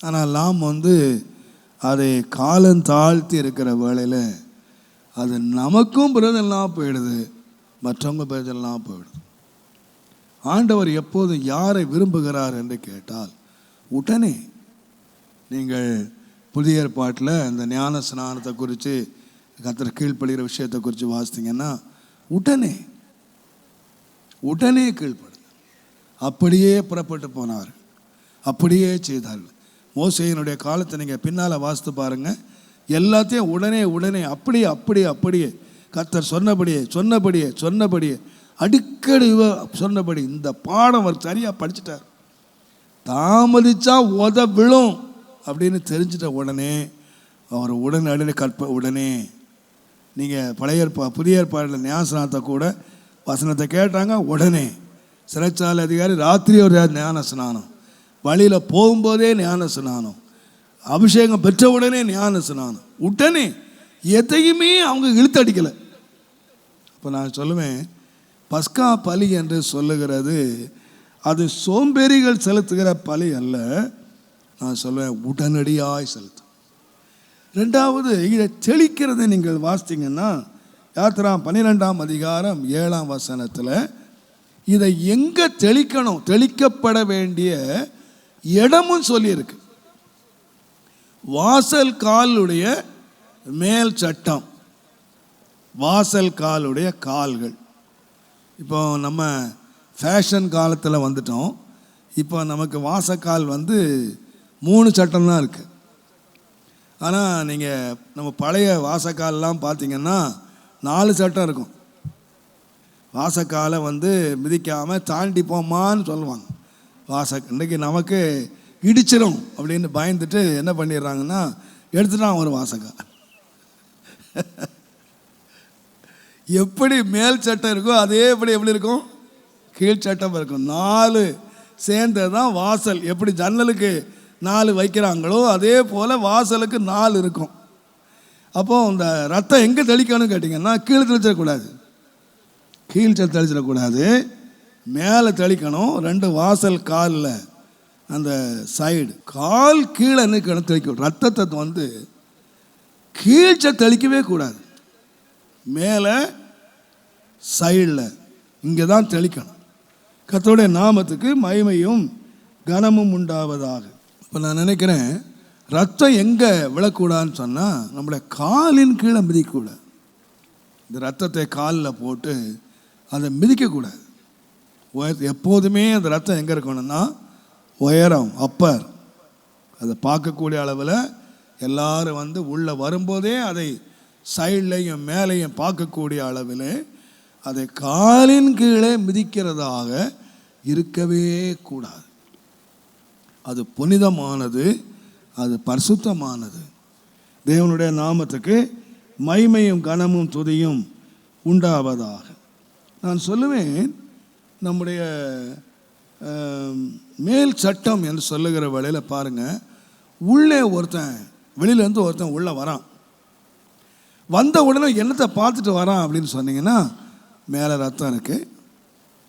ஆனால் நாம் அதை காலம் தாழ்த்தி இருக்கிற வேளையில் அது நமக்கும் பிரயோஜனம் போயிடுது, மற்றவங்க பிரயோஜனம் போயிடுது. ஆண்டவர் எப்போது யாரை விரும்புகிறார் என்று கேட்டால் உடனே நீங்கள் புதிய ஏற்பாட்டில் இந்த ஞான ஸ்நானத்தை குறித்து கர்த்தர் கீழ்ப்படுகிற விஷயத்தை குறித்து வாசித்தீங்கன்னா உடனே கீழ்ப்படுது. அப்படியே புறப்பட்டு போனார், அப்படியே செய்தார்கள். மோசேயினுடைய காலத்தை நீங்கள் பின்னால் வாசித்து பாருங்கள், எல்லாத்தையும் உடனே அப்படியே கர்த்தர் சொன்னபடியே அடிக்கடி அடிக்கடி இந்த பாடம் அவர் சரியாக படிச்சுட்டார். தாமதிச்சா விழும் அப்படின்னு தெரிஞ்சிட்ட உடனே அவர் உடனே நீங்கள் புதிய ஏற்பாடில் ஞானஸ்நானத்தை கூட வசனத்தை கேட்டாங்க, உடனே சிறைச்சாலை அதிகாரி ராத்திரி ஒரு ஞான ஸ்நானம், வழியில் போகும்போதே ஞான ஸ்நானம், அபிஷேகம் பெற்ற உடனே ஞான ஸ்நானம், உடனே எதையுமே அவங்க இழுத்தடிக்கலை. இப்போ நான் சொல்லுவேன், பஸ்கா பலி என்று சொல்லுகிறது அது சோம்பேறிகள் செலுத்துகிற பலி அல்ல. நான் சொல்லுவேன் உடனடியாய் செலுத்தும். ரெண்டாவது, இதை தெளிக்கிறதை நீங்கள் வாசித்தீங்கன்னா யாத்திராம் 12ஆம் அதிகாரம் 7ஆம் வசனத்தில் இதை எங்கே தெளிக்கணும், தெளிக்கப்பட வேண்டிய இடமும் சொல்லியிருக்கு. வாசல் காலுடைய மேல் சட்டம், வாசல் காலுடைய கால்கள். இப்போ நம்ம ஃபேஷன் காலத்தில் வந்துட்டோம். இப்போ நமக்கு வாசக்கால் 3 சட்டம் தான் இருக்குது. ஆனால் நீங்கள் நம்ம பழைய வாசக்காலெலாம் பார்த்தீங்கன்னா 4 சட்டம் இருக்கும். வாசக்காலை மிதிக்காமல் தாண்டி போமான்னு சொல்லுவாங்க. இன்றைக்கி நமக்கு இடிச்சிடும் அப்படின்னு பயந்துட்டு என்ன பண்ணிடுறாங்கன்னா எடுத்துட்டான் ஒரு வாசக்கால். எப்படி மேல் சட்டம் இருக்கோ அதே எப்படி இருக்கும், கீழ் சட்டம் இருக்கும். 4 சேர்ந்தது தான் வாசல். எப்படி ஜன்னலுக்கு 4 வைக்கிறாங்களோ அதே போல் வாசலுக்கு 4 இருக்கும். அப்போது இந்த ரத்தம் எங்கே தெளிக்கணும்னு கேட்டிங்கன்னா கீழே தெளிச்சிடக்கூடாது, மேலே தெளிக்கணும், 2 வாசல் காலில் அந்த சைடு கால் கீழே நிற்கணும் தெளிக்கணும். ரத்தத்தை வந்து கீழ்ச்ச தெளிக்கவே கூடாது, மேலே சைடில் இங்கே தான் தெளிக்கணும். கர்த்தருடைய நாமத்துக்கு மகிமையும் கனமும் உண்டாவதாக. இப்போ நான் நினைக்கிறேன், ரத்தம் எங்கே விழக்கூடாதுன்னு சொன்னால் நம்முடைய காலின் கீழே மிதிக்கக்கூடாது. இந்த ரத்தத்தை காலில் போட்டு அதை மிதிக்கக்கூடாது. எப்போதுமே அந்த ரத்தம் எங்கே இருக்கணும்னா உயரம், அப்பர், அதை பார்க்கக்கூடிய அளவில் எல்லாரும் வந்து உள்ளே வரும்போதே அதை சைட்லையும் மேலேயும் பார்க்கக்கூடிய அளவில் அதை காலின் கீழே மிதிக்கிறதாக இருக்கவே கூடாது. அது புனிதமானது, அது பரிசுத்தமானது. தேவனுடைய நாமத்துக்கு மகிமையும் கனமும் துதியும் உண்டாவதாக. நான் சொல்லுவேன், நம்முடைய மேல் சட்டம் என்று சொல்லுகிற வேளையில் பாருங்கள், உள்ளே ஒருத்தன் வெளியிலேருந்து ஒருத்தன் உள்ளே வரான், வந்த உடனே என்னத்தை பார்த்துட்டு வரான் அப்படின்னு சொன்னீங்கன்னா, மேலே ரத்தம் இருக்குது,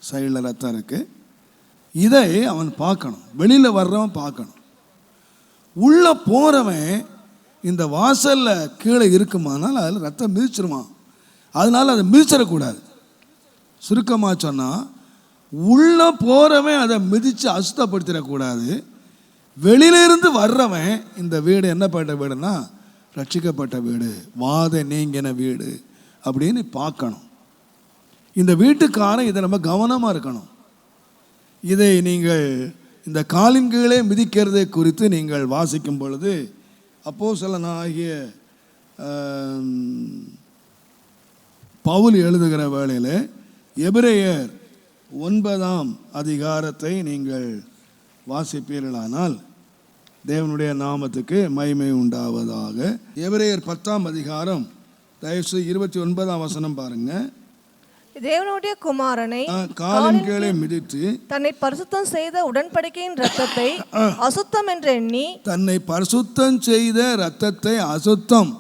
சைடில் ரத்தம் இருக்குது, இதை அவன் பார்க்கணும். வெளியில் வர்றவன் பார்க்கணும். உள்ளே போகிறவன் இந்த வாசலில் கீழே இருக்குமானால் அதில் ரத்தம் மிதிச்சிருவான். அதனால் அதை மிதிச்சிடக்கூடாது. சுருக்கமாக சொன்னால், உள்ளே போகிறவன் அதை மிதித்து அசுத்தப்படுத்திடக்கூடாது. வெளியிலிருந்து வர்றவன் இந்த வீடு என்னப்பட்ட வீடுனா ரட்சிக்கப்பட்ட வீடு, வாதை நீங்கின வீடு அப்படின்னு பார்க்கணும். இந்த வீட்டுக்காரன் இதை நம்ம கவனமாக இருக்கணும். இதை நீங்கள் இந்த காலின் கீழே மிதிக்கிறதை குறித்து நீங்கள் வாசிக்கும் பொழுது அப்போஸ்தலனாகிய பவுல் எழுதுகிற வேளையில் எபிரேயர் 9ஆம் அதிகாரத்தை நீங்கள் வாசிப்பீர்களானால் தேவனுடைய நாமத்துக்கு மகிமை உண்டாவதாக. எபிரேயர் 10ஆம் அதிகாரம் தயவுசெய்து 29ஆம் வசனம் பாருங்க. தேவனுடைய குமாரனை காலின் கீழே மிதித்து தன்னை பரிசுத்தம் செய்த உடன்படிக்கையின் இரத்தத்தை அசுத்தம் என்று எண்ணி, தன்னை பரிசுத்தம் செய்த இரத்தத்தை அசுத்தம்.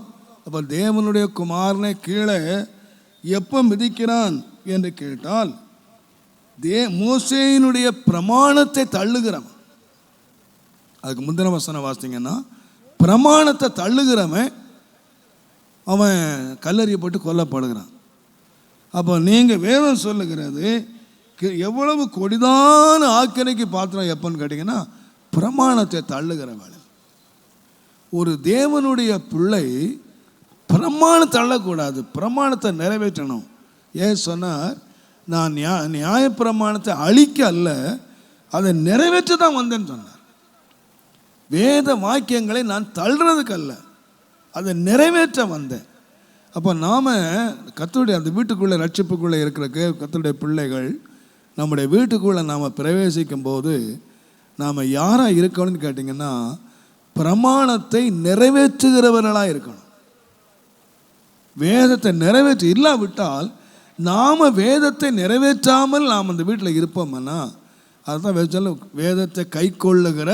அப்போ தேவனுடைய குமாரனை கீழே எப்போ மிதிக்கிறான் என்று கேட்டால், மோசேயினுடைய பிரமாணத்தை தள்ளுகிறவன். அதுக்கு முந்தின வசனம் வாசித்தீங்கன்னா, பிரமாணத்தை தள்ளுகிறவன் அவன் கல்லெறியப்பட்டு கொல்லப்படுகிறான். அப்போ நீங்கள் வேதம் சொல்லுகிறது எவ்வளவு கொடிதான ஆக்கினைக்கு பாத்திரம் எப்போன்னு கேட்டிங்கன்னா, பிரமாணத்தை தள்ளுகிற வேலை. ஒரு தேவனுடைய பிள்ளை பிரமாணம் தள்ளக்கூடாது, பிரமாணத்தை நிறைவேற்றணும். ஏன் சொன்னார், நான் நியாய பிரமாணத்தை அழிக்க அல்ல, அதை நிறைவேற்ற தான் வந்தேன்னு சொன்னார். வேத வாக்கியங்களை நான் தள்ளுறதுக்கு அல்ல, அதை நிறைவேற்ற வந்தேன். அப்போ நாம் கர்த்தருடைய அந்த வீட்டுக்குள்ளே ரட்சிப்புக்குள்ளே இருக்கிற கர்த்தருடைய பிள்ளைகள் நம்முடைய வீட்டுக்குள்ளே நாம் பிரவேசிக்கும் போது நாம் யாராக இருக்கணும்னு கேட்டிங்கன்னா, பிரமாணத்தை நிறைவேற்றுகிறவர்களாக இருக்கணும். வேதத்தை நிறைவேற்றி இல்லாவிட்டால் நாம் வேதத்தை நிறைவேற்றாமல் நாம் அந்த வீட்டில் இருப்போம்னா, அதுதான் வேதத்தை கை கொள்ளுகிற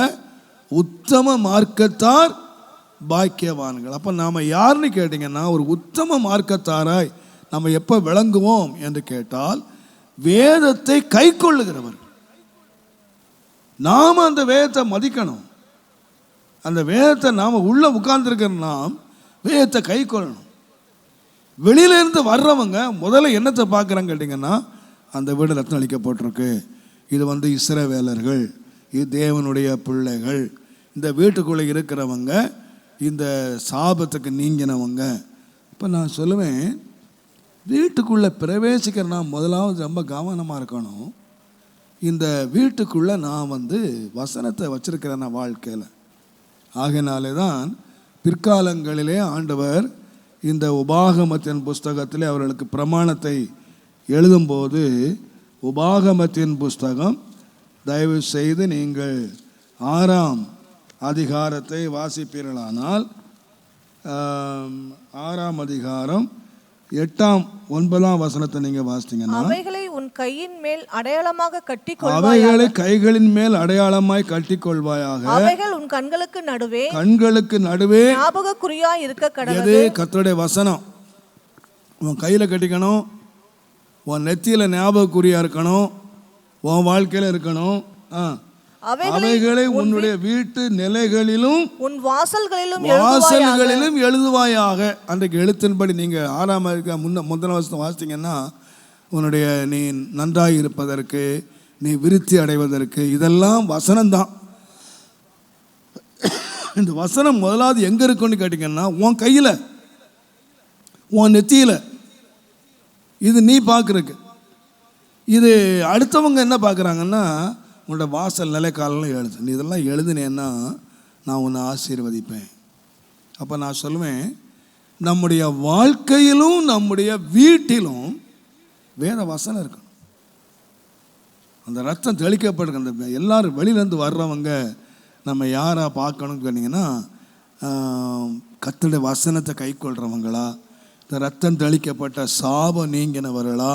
உத்தம மார்க்கத்தார் பாக்கியவான்கள். அப்போ நாம் யாருன்னு கேட்டிங்கன்னா, ஒரு உத்தம மார்க்கத்தாராய் நம்ம எப்போ விளங்குவோம் என்று கேட்டால், வேதத்தை கை கொள்ளுகிறவர். நாம் அந்த வேதத்தை மதிக்கணும். அந்த வேதத்தை நாம் உள்ளே உட்கார்ந்துருக்கிற நாம் வேதத்தை கை கொள்ளணும். வெளியிலேருந்து வர்றவங்க முதல்ல என்னத்தை பார்க்குறாங்க கேட்டிங்கன்னா, அந்த வீடு ரத்தம் அளிக்கப்பட்டிருக்கு, இது இஸ்ரவேலர்கள், இது தேவனுடைய பிள்ளைகள், இந்த வீட்டுக்குள்ளே இருக்கிறவங்க இந்த சாபத்துக்கு நீங்கினவங்க. இப்போ நான் சொல்லுவேன், வீட்டுக்குள்ளே பிரவேசிக்கிற நான் முதலாவது ரொம்ப கவனமாக இருக்கணும். இந்த வீட்டுக்குள்ளே நான் வசனத்தை வச்சிருக்கிறேன் நான் வாழ்க்கையில். ஆகையினாலே தான் பிற்காலங்களிலே ஆண்டவர் இந்த உபாகமத்தின் புஸ்தகத்திலே அவர்களுக்கு பிரமாணத்தை எழுதும்போது, உபாகமத்தின் புஸ்தகம் தயவு செய்து நீங்கள் 6ஆம் அதிகாரத்தை வாசிப்பீர்களானால், 6ஆம் அதிகாரம் 8ஆம் 9ஆம் வசனத்தை நீங்கள் வாசித்தீங்கன்னா, அவைகளை உன் கையின் மேல் அடையாளமாக கட்டிக்கொள், அவைகளை கைகளின் மேல் அடையாளமாய் கட்டிக்கொள்வாயாக, அவைகள் உன் கண்களுக்கு நடுவே ஞாபக குறியாய் இருக்க கடவுது. கர்த்தருடைய வசனம் உன் கையில் கட்டிக்கணும், உன் நெத்தியில் ஞாபக குறியா இருக்கணும். உன் வாழ்க்கையில் இருக்கணும். அவைகளை உன்னுடைய வீட்டு நிலைகளிலும் உன் வாசல்களிலும் எழுதுவாயாக. அன்றைக்கு எழுத்தின்படி நீங்கள் 6ஆம் முந்தின வசனம் வாசித்தீங்கன்னா, உன்னுடைய நீ நன்றாய் இருப்பதற்கு, நீ விருத்தி அடைவதற்கு, இதெல்லாம் வசனம்தான். இந்த வசனம் முதலாவது எங்கே இருக்குன்னு கேட்டிங்கன்னா, உன் கையில், உன் நெத்தியில். இது நீ பார்க்குறக்கு. இது அடுத்தவங்க என்ன பார்க்குறாங்கன்னா, உன்னோட வாசல் நிலைக்காலெலாம் எழுது. நீ இதெல்லாம் எழுதுனேன்னா நான் உன்னை ஆசீர்வதிப்பேன். அப்போ நான் சொல்லுவேன், நம்முடைய வாழ்க்கையிலும் நம்முடைய வீட்டிலும் வேத வசனம் இருக்கணும். அந்த ரத்தம் தெளிக்கப்படுற அந்த எல்லாரும் வெளியிலேருந்து வர்றவங்க நம்ம யாராக பார்க்கணும்னு கேட்டிங்கன்னா, கர்த்தருடைய வசனத்தை கை கொள்கிறவங்களா, இந்த ரத்தம் தெளிக்கப்பட்ட சாபம் நீங்கினவர்களா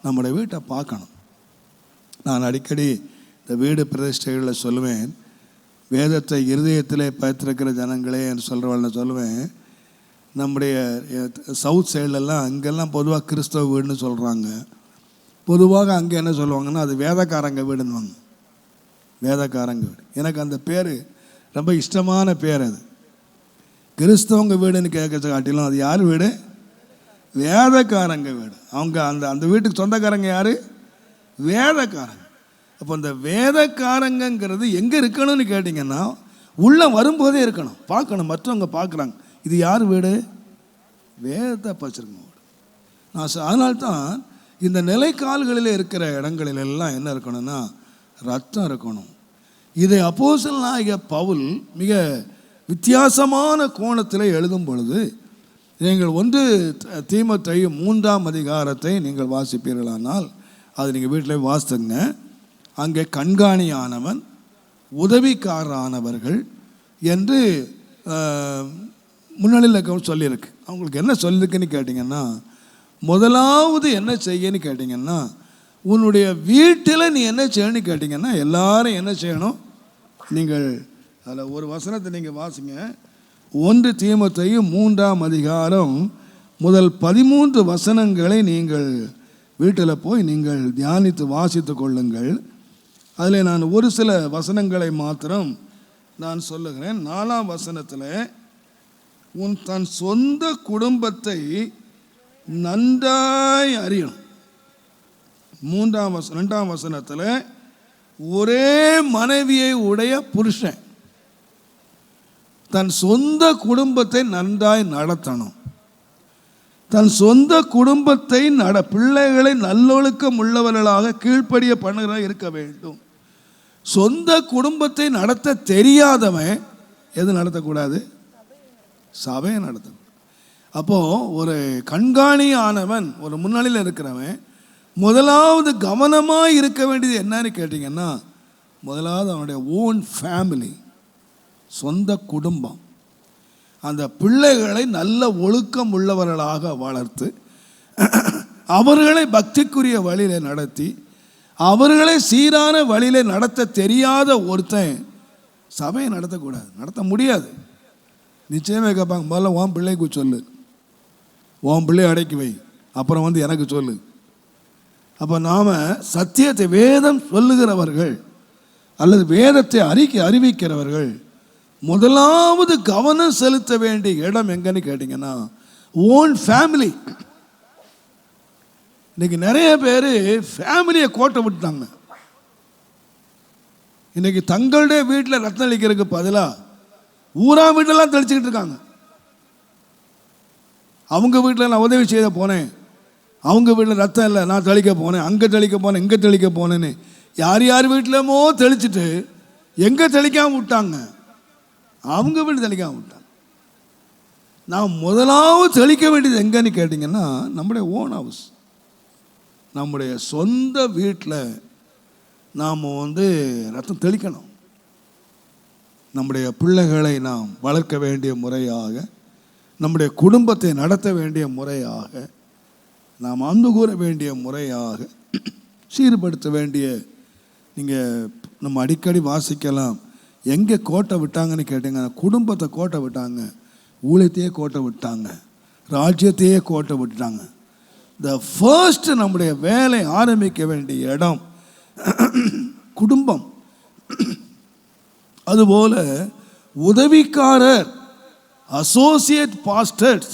நம்முடைய வீட்டை பார்க்கணும். நான் அடிக்கடி இந்த வீடு பிரதிஷ்டைகளில் சொல்லுவேன், வேதத்தை இருதயத்திலே பார்த்துருக்கிற ஜனங்களே என்று சொல்கிறவள் சொல்லுவேன். நம்முடைய சவுத் சைட்லெல்லாம் அங்கெல்லாம் பொதுவாக கிறிஸ்தவ வீடுன்னு சொல்கிறாங்க. பொதுவாக அங்கே என்ன சொல்லுவாங்கன்னா, அது வேதக்காரங்க வீடுன்னுவாங்க. வேதக்காரங்க வீடு. எனக்கு அந்த பேர் ரொம்ப இஷ்டமான பேர். அது கிறிஸ்தவங்க வீடுன்னு கேட்க காட்டிலும் அது யார் வீடு? வேதக்காரங்க வீடு. அவங்க அந்த வீட்டுக்கு சொந்தக்காரங்க யார்? வேதக்காரங்க. அப்போ இந்த வேதக்காரங்கிறது எங்கே இருக்கணும்னு கேட்டிங்கன்னா, உள்ளே வரும்போதே இருக்கணும், பார்க்கணும். மற்றவங்க பார்க்குறாங்க, இது யார் வீடு? வேதத்தை பச்சிருக்க வீடு. அதனால்தான் இந்த நிலைக்கால்களில் இருக்கிற இடங்களிலெல்லாம் என்ன இருக்கணும்னா, ரத்தம் இருக்கணும். இதை அப்போஸ்தலனாகிய பவுல் மிக வித்தியாசமான கோணத்தில் எழுதும் பொழுது, நீங்கள் 1 தீமோத்தேயு 3ஆம் அதிகாரத்தை நீங்கள் வாசிப்பீர்களானால், அது நீங்கள் வீட்டில் வாசித்துங்க. அங்கே கண்காணியானவன், உதவிக்காரரானவர்கள் என்று முன்னணியில் சொல்லியிருக்கு. அவங்களுக்கு என்ன சொல்லியிருக்குன்னு கேட்டிங்கன்னா, முதலாவது என்ன செய்யன்னு கேட்டிங்கன்னா, உன்னுடைய வீட்டில் நீ என்ன செய்யணும்னு கேட்டிங்கன்னா, எல்லாரும் என்ன செய்யணும்? நீங்கள் அதில் ஒரு வசனத்தை நீங்கள் வாசிங்க. 1 தீமோத்தேயு 3ஆம் அதிகாரம் முதல் 13 வசனங்களை நீங்கள் வீட்டில் போய் நீங்கள் தியானித்து வாசித்து கொள்ளுங்கள். அதில் நான் ஒரு சில வசனங்களை மாத்திரம் நான் சொல்லுகிறேன். 4ஆம் வசனத்தில், உன் தன் சொந்த குடும்பத்தை நன்றாய் அறியணும். 2ஆம் வசனத்தில், ஒரே மனைவியை உடைய புருஷன் தன் சொந்த குடும்பத்தை நன்றாய் நடத்தணும். தன் சொந்த குடும்பத்தை பிள்ளைகளை நல்லொழுக்கம் உள்ளவர்களாக கீழ்ப்படிய பண்ணுகிற இருக்க வேண்டும். சொந்த குடும்பத்தை நடத்த தெரியாதவன் எது நடத்தக்கூடாது? சபையை நடத்தக்கூடாது. அப்போது ஒரு கண்காணியானவன், ஒரு முன்னாளில் இருக்கிறவன், முதலாவது கவனமாக இருக்க வேண்டியது என்னன்னு கேட்டிங்கன்னா, முதலாவது அவனுடைய ஓன் ஃபேமிலி, சொந்த குடும்பம். அந்த பிள்ளைகளை நல்ல ஒழுக்கம் உள்ளவர்களாக வளர்த்து, அவர்களை பக்திக்குரிய வழியில் நடத்தி, அவர்களை சீரான வழியில் நடத்த தெரியாத ஒருத்தன் சபையை நடத்தக்கூடாது, நடத்த முடியாது. நிச்சயமே கேட்பாங்க, முதல்ல உன் பிள்ளைக்கு சொல்லு, உன் பிள்ளையை அடக்கி வை, அப்புறம் எனக்கு சொல்லு. அப்போ நாம் சத்தியத்தை, வேதம் சொல்லுகிறவர்கள் அல்லது வேதத்தை அறிவிக்கிறவர்கள் முதலாவது கவனம் செலுத்த வேண்டிய இடம் எங்கன்னு கேட்டிங்கன்னா, ஓன் ஃபேமிலி. இன்னைக்கு நிறைய பேர் ஃபேமிலியை கோட்டை விட்டுட்டாங்க. இன்னைக்கு தங்களுடைய வீட்டில் ரத்தம் அளிக்கிறதுக்கு பதிலாக ஊரா வீட்டெல்லாம் தெளிச்சுக்கிட்டு இருக்காங்க. அவங்க வீட்டில் நான் உதவி செய்த போனேன், அவங்க வீட்டில் ரத்தம் இல்லை, நான் தெளிக்க போனேன், அங்கே தெளிக்க போனேன், இங்கே தெளிக்க போனேன்னு யார் யார் வீட்டிலமோ தெளிச்சுட்டு எங்கே தெளிக்காமல் விட்டாங்க, அவங்க வீடு தெளிக்காமல் விட்டாங்க. நான் முதலாவது தெளிக்க வேண்டியது எங்கன்னு கேட்டிங்கன்னா, நம்முடைய ஓன் ஹவுஸ், நம்முடைய சொந்த வீட்டில் நாம் ரத்தம் தெளிக்கணும். நம்முடைய பிள்ளைகளை நாம் வளர்க்க வேண்டிய முறையாக, நம்முடைய குடும்பத்தை நடத்த வேண்டிய முறையாக, நாம் அன்பு கூற வேண்டிய முறையாக, சீர்படுத்த வேண்டிய. நீங்கள் நம்ம அடிக்கடி வாசிக்கலாம், எங்கே கோட்டை விட்டாங்கன்னு கேட்டிங்கன்னா, குடும்பத்தை கோட்டை விட்டாங்க, ஊழியத்தையே கோட்டை விட்டாங்க, ராஜ்யத்தையே கோட்டை விட்டுட்டாங்க. த ஃபர்ஸ்ட் நம்முடைய வேலை ஆரம்பிக்க வேண்டிய இடம் குடும்பம், அதுபோல உதவிக்காரர், அசோசியேட் பாஸ்டர்ஸ்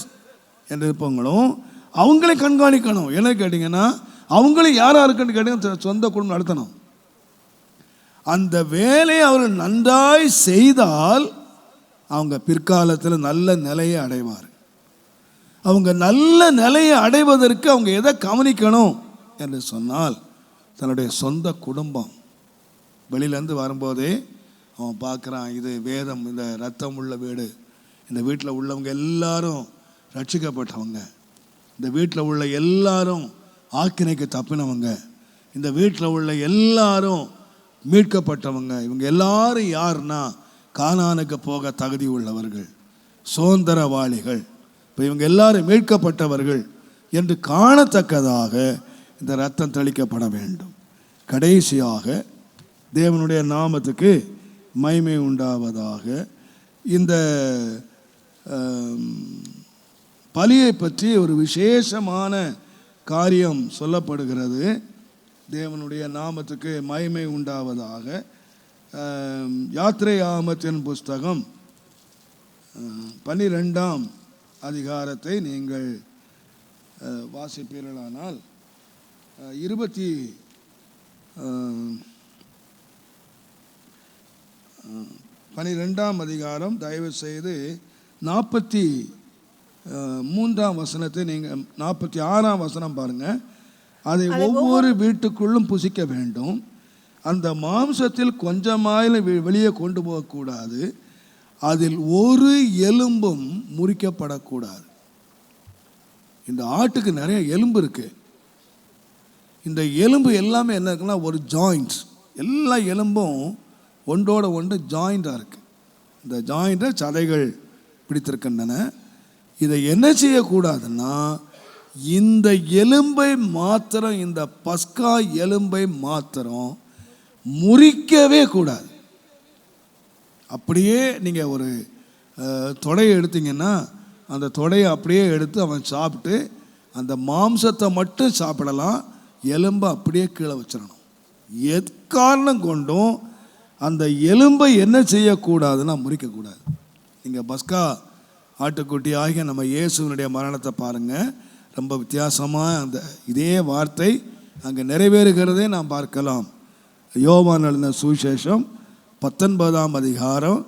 என்று இருப்பவங்களும் அவங்களை கண்காணிக்கணும். என்ன கேட்டிங்கன்னா, அவங்களும் யாராக இருக்குன்னு கேட்டிங்கன்னா சொந்த குடும்பம் நடத்தணும். அந்த வேலையை அவர்கள் நன்றாய் செய்தால் அவங்க பிற்காலத்தில் நல்ல நிலையை அடைவார். அவங்க நல்ல நிலையை அடைவதற்கு அவங்க எதை கவனிக்கணும் என்று சொன்னால், தன்னுடைய சொந்த குடும்பம். வெளியிலேருந்து வரும்போதே அவன் பார்க்குறான், இது வேதம், இந்த ரத்தம் உள்ள வீடு, இந்த வீட்டில் உள்ளவங்க எல்லாரும் ரட்சிக்கப்பட்டவங்க, இந்த வீட்டில் உள்ள எல்லாரும் ஆக்கினைக்கு தப்பினவங்க, இந்த வீட்டில் உள்ள எல்லாரும் மீட்கப்பட்டவங்க. இவங்க எல்லாரும் யாருன்னா கானானுக்கு போக தகுதி உள்ளவர்கள், சுதந்திரவாளிகள். இப்போ இவங்க எல்லாரும் மீட்கப்பட்டவர்கள் என்று காணத்தக்கதாக இந்த ரத்தம் தெளிக்கப்பட வேண்டும். கடைசியாக தேவனுடைய நாமத்துக்கு மகிமை உண்டாவதாக. இந்த பலியை பற்றி ஒரு விசேஷமான காரியம் சொல்லப்படுகிறது. தேவனுடைய நாமத்துக்கு மகிமை உண்டாவதாக. யாத்திரையாமத்தின் புஸ்தகம் 12ஆம் அதிகாரத்தை நீங்கள் வாசிப்பீர்களானால் 12ஆம் அதிகாரம் தயவு செய்து 43ஆம் வசனத்தை நீங்கள் 46ஆம் வசனம் பாருங்கள். அதை ஒவ்வொரு வீட்டுக்குள்ளும் புசிக்க வேண்டும். அந்த மாம்சத்தில் கொஞ்சமாயில வெளியே கொண்டு போகக்கூடாது. அதில் ஒரு எலும்பும் முறிக்கப்படக்கூடாது. இந்த ஆட்டுக்கு நிறைய எலும்பு இருக்கு. இந்த எலும்பு எல்லாமே என்ன இருக்குன்னா ஒரு ஜாயிண்ட்ஸ். எல்லா எலும்பும் ஒன்றோட ஒன்று ஜாயிண்டாக இருக்குது. இந்த ஜாயிண்டை சதைகள் பிடித்திருக்கின்றன. இதை என்ன செய்யக்கூடாதுன்னா, இந்த எலும்பை மாத்திரம், இந்த பஸ்கா எலும்பை மாத்திரம் முறிக்கவே கூடாது. அப்படியே நீங்கள் ஒரு தொடையை எடுத்தீங்கன்னா அந்த தொடையை அப்படியே எடுத்து அவன் சாப்பிட்டு அந்த மாம்சத்தை மட்டும் சாப்பிடலாம், எலும்பை அப்படியே கீழே வச்சிடணும். எக்காரணம் கொண்டும் அந்த எலும்பை என்ன செய்யக்கூடாதுன்னா முறிக்கக்கூடாது. நீங்கள் பஸ்கா ஆட்டுக்குட்டி ஆகிய நம்ம இயேசுவினுடைய மரணத்தை பாருங்கள். ரொம்ப வித்தியாசமாக அந்த இதே வார்த்தை அங்கே நிறைவேறுகிறதே நாம் பார்க்கலாம். யோவான் எழுதின சுவிசேஷம் 19ஆம் அதிகாரம்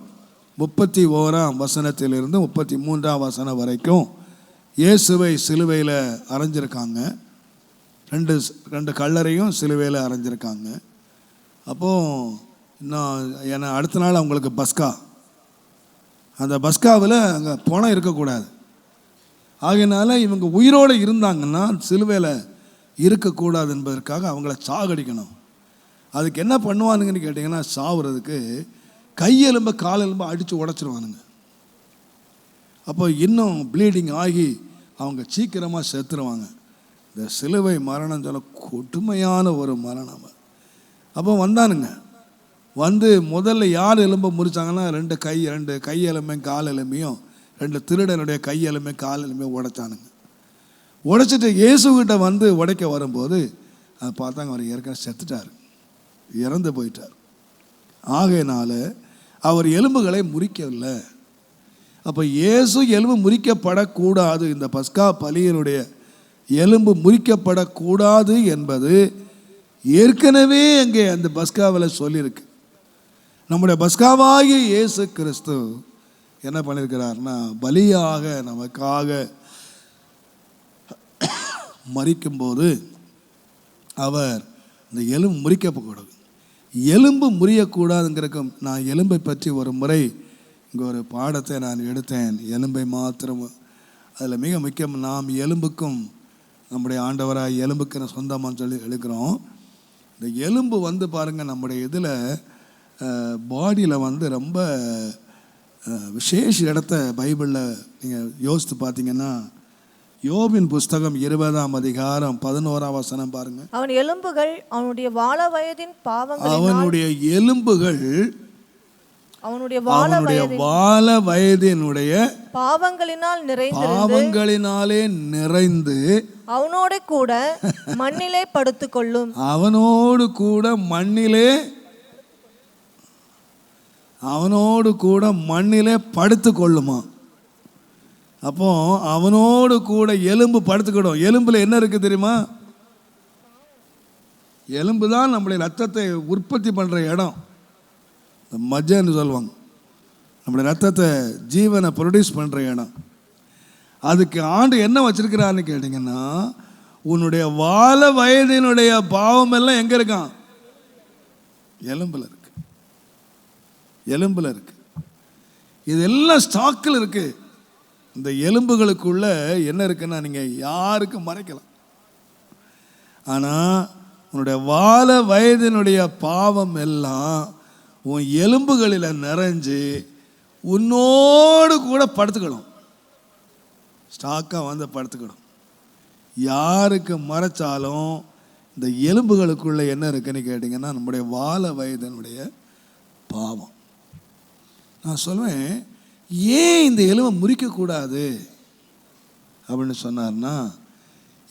31ஆம் வசனத்திலிருந்து 33ஆம் வசனம் வரைக்கும் இயேசுவை சிலுவையில் அரைஞ்சிருக்காங்க. ரெண்டு கல்லறையும் சிலுவையில் அரைஞ்சிருக்காங்க. அப்போது இன்னும் அடுத்த நாள் அவங்களுக்கு பஸ்கா. அந்த பஸ்காவில் அங்கே பணம் இருக்கக்கூடாது. ஆகையினால இவங்க உயிரோடு இருந்தாங்கன்னா சிலுவையில் இருக்கக்கூடாது என்பதற்காக அவங்கள சாகடிக்கணும். அதுக்கு என்ன பண்ணுவானுங்கன்னு கேட்டிங்கன்னா, சாவுறதுக்கு கையெலும்பை காலெலும்பை அடித்து உடச்சிருவானுங்க. அப்போ இன்னும் ப்ளீடிங் ஆகி அவங்க சீக்கிரமாக செத்துருவாங்க. இந்த சிலுவை மரணம் சொல்ல கொடுமையான ஒரு மரணம். அப்போ வந்தானுங்க. வந்து முதல்ல யார் எலும்பை முறிச்சாங்கன்னா, ரெண்டு கை எலும்பையும் கால் எலும்பையும், 2 திருடனுடைய கை எலும்பையும் கால் எலும்பையும் உடைச்சானுங்க. உடைச்சிட்டு இயேசுகிட்ட வந்து உடைக்க வரும்போது அதை பார்த்தாங்க, அவர் ஏற்கனவே செத்துட்டார், இறந்து போயிட்டார். ஆகையினால அவர் எலும்புகளை முறிக்கவில்லை. அப்போ இயேசு எலும்பு முறிக்கப்படக்கூடாது, இந்த பஸ்கா பலியினுடைய எலும்பு முறிக்கப்படக்கூடாது என்பது ஏற்கனவே அங்கே அந்த பஸ்காவில் சொல்லியிருக்கு. நம்முடைய பஸ்காவாகிய இயேசு கிறிஸ்து என்ன பண்ணியிருக்கிறார்னா, பலியாக நமக்காக மரிக்கும்போது அவர் இந்த எலும்பு முறிக்கப்படக்கூடாது. எலும்பு முறியக்கூடாதுங்கிறக்கும் நான் எலும்பை பற்றி ஒரு முறை இங்கே ஒரு பாடத்தை நான் எடுத்தேன். எலும்பை மாத்திரம் அதில் மிக முக்கியம். நாம் எலும்புக்கும் நம்முடைய ஆண்டவராக எலும்புக்கு சொந்தமானு சொல்லி எழுக்கிறோம். இந்த எலும்பு வந்து பாருங்கள், நம்முடைய இதில் பாடியில் ரொம்ப விசேஷ இடத்த பைபிளில் நீங்கள் யோசித்து பார்த்தீங்கன்னா, யோபின் புஸ்தகம் 20ஆம் அதிகாரம் 11ஆம் வசனம் பாருங்க. அவன் எலும்புகள் அவனுடைய வாழ வயதின் பாவங்கள், அவனுடைய எலும்புகள் அவனுடைய வால வயதினுடைய பாவங்களினாலே நிறைந்து அவனோடு கூட மண்ணிலே படுத்துக்கொள்ளும். அவனோடு கூட மண்ணிலே படுத்து கொள்ளுமா. அப்போ அவனோடு கூட எலும்பு படுத்துக்கிடும். எலும்புல என்ன இருக்கு தெரியுமா? எலும்பு தான் நம்முடைய ரத்தத்தை உற்பத்தி பண்ணுற இடம். மஜ்ஜன்னு சொல்லுவாங்க. நம்முடைய ரத்தத்தை ஜீவனை ப்ரொடியூஸ் பண்ணுற இடம். அதுக்கு ஆண்டு என்ன வச்சிருக்கிறான்னு கேட்டிங்கன்னா, உன்னுடைய வால வயதினுடைய பாவம் எல்லாம் எங்கே இருக்கான்? எலும்பில் இருக்கு. இதெல்லாம் ஸ்டாக்கில் இருக்கு. இந்த எலும்புகளுக்குள்ள என்ன இருக்குன்னா நீங்கள் யாருக்கும் மறைக்கலாம். ஆனால் உன்னுடைய வால வயதினுடைய பாவம் எல்லாம் உன் எலும்புகளில் நிறைஞ்சு உன்னோடு கூட படுத்துக்கணும். ஸ்டாக்காக வந்து படுத்துக்கணும். யாருக்கு மறைச்சாலும் இந்த எலும்புகளுக்குள்ள என்ன இருக்குன்னு கேட்டிங்கன்னா, நம்முடைய வால வயதினுடைய பாவம். நான் சொல்லுவேன், ஏன் இந்த எலும்பை முறிக்கக்கூடாது அப்படின்னு சொன்னார்னா,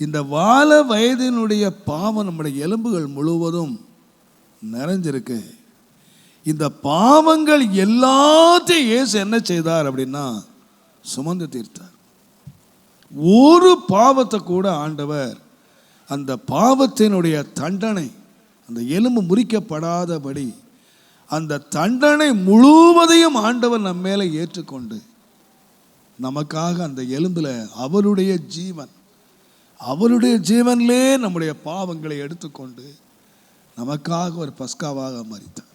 இந்த வால வயதினுடைய பாவம் நம்முடைய எலும்புகள் முழுவதும் நிறைஞ்சிருக்கு. இந்த பாவங்கள் எல்லாத்தையும் இயேசு என்ன செய்தார் அப்படின்னா சுமந்து தீர்த்தார். ஒரு பாவத்தை கூட ஆண்டவர், அந்த பாவத்தினுடைய தண்டனை, அந்த எலும்பு முறிக்கப்படாதபடி அந்த தண்டனை முழுவதையும் ஆண்டவர் நம்ம மேலே ஏற்றுக்கொண்டு நமக்காக அந்த எலும்பில் அவருடைய ஜீவனிலே நம்முடைய பாவங்களை எடுத்துக்கொண்டு நமக்காக ஒரு பஸ்காவாக மரித்தார்.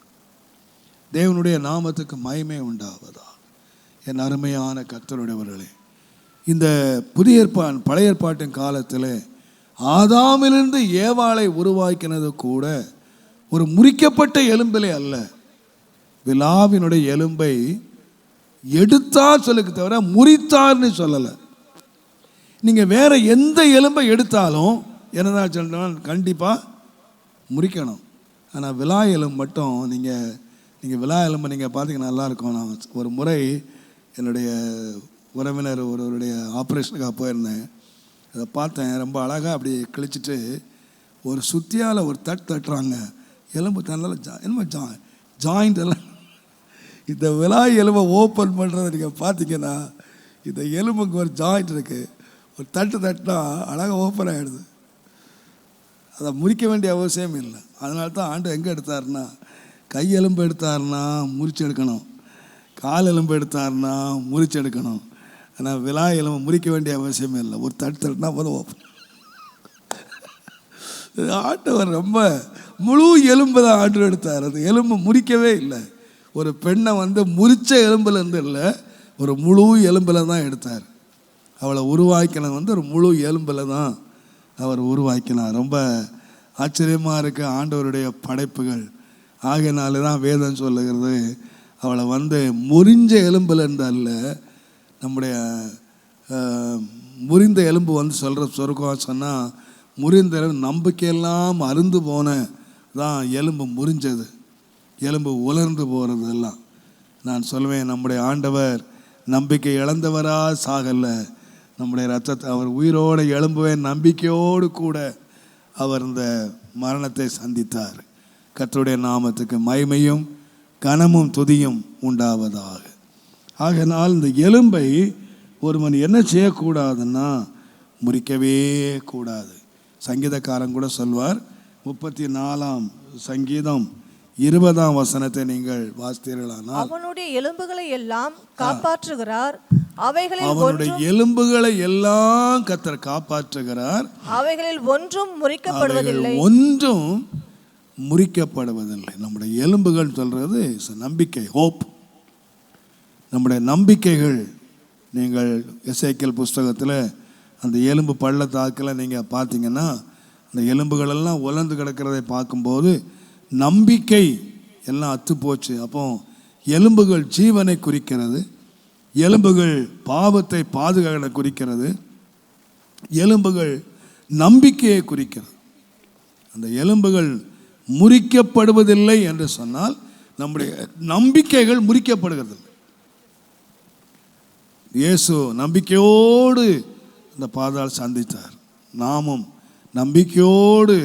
தேவனுடைய நாமத்துக்கு மகிமை உண்டாவதா. என் அருமையான கர்த்தருடையவர்களே, இந்த புதிய பழைய ஏற்பாட்டின் காலத்தில் ஆதாமிலிருந்து ஏவாளை உருவாக்கினது கூட ஒரு முறிக்கப்பட்ட எலும்பிலே அல்ல, விலாவினுடைய எலும்பை எடுத்தார் சொல்லுக்கு தவிர முறித்தார்னு சொல்லலை. நீங்கள் வேற எந்த எலும்பை எடுத்தாலும் என்னதான் சொன்னால் கண்டிப்பாக முறிக்கணும். ஆனால் விலா எலும்பு மட்டும் நீங்கள் விலா எலும்பை நீங்கள் பார்த்தீங்கன்னா நல்லாயிருக்கும். நான் ஒரு முறை என்னுடைய உறவினர் ஒருவருடைய ஆப்ரேஷனுக்காக போயிருந்தேன். அதை பார்த்தேன். ரொம்ப அழகாக அப்படி கிழிச்சிட்டு ஒரு சுத்தியால் ஒரு தட்டுறாங்க. எலும்பு தன்னால என்னமோ ஜாயிண்ட் எல்லாம். இந்த விலா எலும்பை ஓப்பன் பண்ணுறதை நீங்கள் பார்த்தீங்கன்னா இந்த எலும்புக்கு ஒரு ஜாயிண்ட் இருக்குது. ஒரு தட்டுனா அழகாக ஓப்பன் ஆகிடுது. அதை முறிக்க வேண்டிய அவசியம் இல்லை. அதனால தான் ஆண்டு எங்கே எடுத்தாருன்னா, கை எலும்பு எடுத்தாருன்னா முறிச்சு எடுக்கணும், கால் எலும்பு எடுத்தாருன்னா முறிச்சு எடுக்கணும். ஆனால் விலா எலும்பு முறிக்க வேண்டிய அவசியமே இல்லை. ஒரு தட்டுனா போதும் ஓப்பன். ஆண்டவர் ரொம்ப முழு எலும்பு தான் ஆண்டு எடுத்தார். அது எலும்பு முறிக்கவே இல்லை. ஒரு பெண்ணை முறிச்ச எலும்புலேருந்து இல்லை, ஒரு முழு எலும்பில் தான் எடுத்தார். அவளை உருவாக்கினது ஒரு முழு எலும்பில் தான் அவர் உருவாக்கினார். ரொம்ப ஆச்சரியமாக இருக்க ஆண்டவருடைய படைப்புகள். ஆகையினால தான் வேதம் சொல்லுகிறது, அவளை முறிஞ்ச எலும்பில் அல்ல, நம்முடைய முறிந்த எலும்பு சொல்கிற சொருக்கம் சொன்னால், முறிந்த எலும்பு நம்பிக்கையெல்லாம் அருந்து போன தான் எலும்பு முறிஞ்சது, எலும்பு உலர்ந்து போகிறது எல்லாம். நான் சொல்வேன், நம்முடைய ஆண்டவர் நம்பிக்கை இழந்தவரா சாகல்ல. நம்முடைய ரத்தத்தை அவர் உயிரோடு எழும்புவேன் நம்பிக்கையோடு கூட அவர் இந்த மரணத்தை சந்தித்தார். கர்த்தருடைய நாமத்துக்கு மகிமையும் கனமும் துதியும் உண்டாவதாக. ஆகையினால் இந்த எலும்பை ஒருவன் என்ன செய்யக்கூடாதுன்னா முறிக்கவே கூடாது. சங்கீதக்காரன் கூட சொல்வார், 34ஆம் சங்கீதம் 20ஆம் வசனத்தை நீங்கள் வாசித்தீர்களானால், அவனுடைய எலும்புகளை எல்லாம் காப்பாற்றுகிறார், அவனுடைய எலும்புகளை எல்லாம் கர்த்தர் காப்பாற்றுகிறார், அவைகளில் ஒன்றும் முறிக்கப்படுவதில்லை. நம்முடைய எலும்புகள் சொல்றது நம்பிக்கை, ஹோப். நம்முடைய நம்பிக்கைகள், நீங்கள் எசேக்கியேல் புஸ்தகத்தில் அந்த எலும்பு பள்ளத்தாக்கில் நீங்கள் பார்த்தீங்கன்னா அந்த எலும்புகளெல்லாம் உலர்ந்து கிடக்கிறதை பார்க்கும்போது நம்பிக்கை எல்லாம் அத்து போச்சு. அப்போ எலும்புகள் ஜீவனை குறிக்கிறது, எலும்புகள் பாவத்தை பாதுகாக்க குறிக்கிறது, எலும்புகள் நம்பிக்கையை குறிக்கிறது. அந்த எலும்புகள் முறிக்கப்படுவதில்லை என்று சொன்னால் நம்முடைய நம்பிக்கைகள் முறிக்கப்படுகிறது. இயேசு நம்பிக்கையோடு இந்த பாதாள சந்தித்தார். நாமும் நம்பிக்கையோடு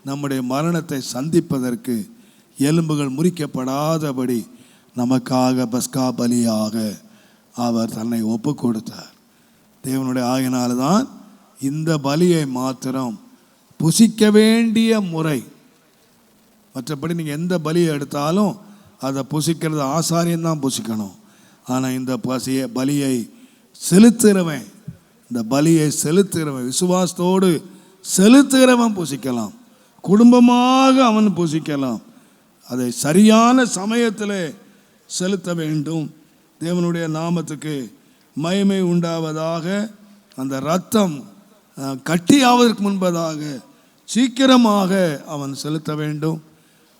நம்முடைய மரணத்தை சந்திப்பதற்கு எலும்புகள் முறிக்கப்படாதபடி நமக்காக பஸ்கா பலியாக அவர் தன்னை ஒப்பு கொடுத்தார். தேவனுடைய ஆகையினால்தான் இந்த பலியை மாத்திரம் புசிக்க வேண்டிய முறை. மற்றபடி நீங்கள் எந்த பலியை எடுத்தாலும் அதை புசிக்கிறது ஆசாரியன்தான் புசிக்கணும். ஆனால் இந்த பலியை செலுத்துகிறவன், இந்த பலியை செலுத்துகிறவன், விசுவாசத்தோடு செலுத்துகிறவன் புசிக்கலாம். குடும்பமாக அவன் புசிக்கலாம். அதை சரியான சமயத்தில் செலுத்த வேண்டும். தேவனுடைய நாமத்துக்கு மகிமை உண்டாவதாக. அந்த இரத்தம் கட்டியாவதற்கு முன்பதாக சீக்கிரமாக அவன் செலுத்த வேண்டும்.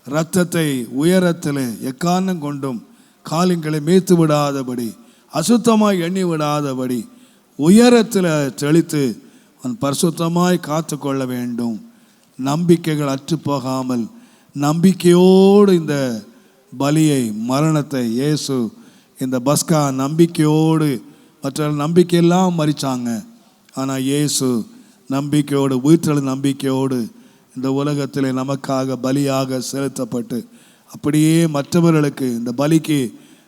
இரத்தத்தை உயரத்தில் எக்காரணம் கொண்டும் காலிங்களை மேய்த்து விடாதபடி, அசுத்தமாய் எண்ணி விடாதபடி உயரத்தில் தெளித்து அவன் பரிசுத்தமாய் காத்து கொள்ள வேண்டும். நம்பிக்கைகள் அற்று போகாமல் நம்பிக்கையோடு இந்த பலியை, மரணத்தை இயேசு இந்த பஸ்கா நம்பிக்கையோடு, மற்ற நம்பிக்கையெல்லாம் மறிச்சாங்க. ஆனால் இயேசு நம்பிக்கையோடு, உயிர்த்தெழுந்த நம்பிக்கையோடு இந்த உலகத்தில் நமக்காக பலியாக செலுத்தப்பட்டு, அப்படியே மற்றவர்களுக்கு இந்த பலிக்கு,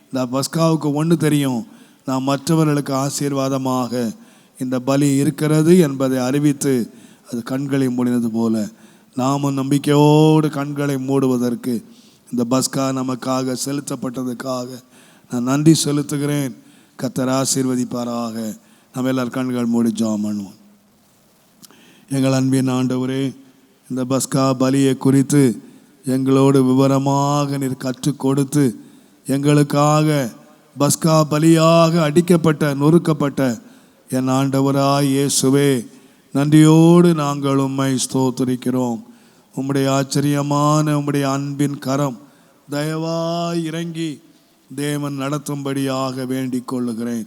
இந்த பஸ்காவுக்கு ஒன்று தெரியும், நாம் மற்றவர்களுக்கு ஆசீர்வாதமாக இந்த பலி இருக்கிறது என்பதை அறிவித்து அது கண்களை மூடினது போல நாமும் நம்பிக்கையோடு கண்களை மூடுவதற்கு இந்த பஸ்கா நமக்காக செலுத்தப்பட்டதுக்காக நான் நன்றி செலுத்துகிறேன். கர்த்தர் ஆசீர்வதிப்பாராக. நம்ம எல்லாரும் கண்கள் மூடி ஜெபம் பண்ணுவோம். எங்கள் அன்பின் ஆண்டவரே, இந்த பஸ்கா பலியை குறித்து எங்களோடு விவரமாக நீர் கற்றுக் கொடுத்து எங்களுக்காக பஸ்கா பலியாக அடிக்கப்பட்ட, நொறுக்கப்பட்ட என் ஆண்டவராய் இயேசுவே, நன்றியோடு நாங்கள் உம்மை ஸ்தோத்திரிக்கிறோம். உம்முடைய ஆச்சரியமான உம்முடைய அன்பின் கரம் தயவாய் இறங்கி தேவன் நடத்தும்படியாக வேண்டிக் கொள்ளுகிறேன்.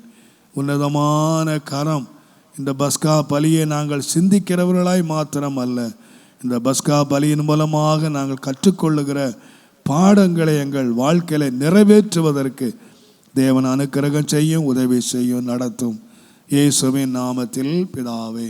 உன்னதமான கரம் இந்த பஸ்கா பலியை நாங்கள் சிந்திக்கிறவர்களாய் மாத்திரம் அல்ல, இந்த பஸ்கா பலியின் மூலமாக நாங்கள் கற்றுக்கொள்ளுகிற பாடங்களை எங்கள் வாழ்க்கையில நிறைவேற்றுவதற்கு தேவன் அனுக்கிரகம் செய்யும், உதவி செய்யும், நடத்தும். இயேசுவின் நாமத்தில் பிதாவே.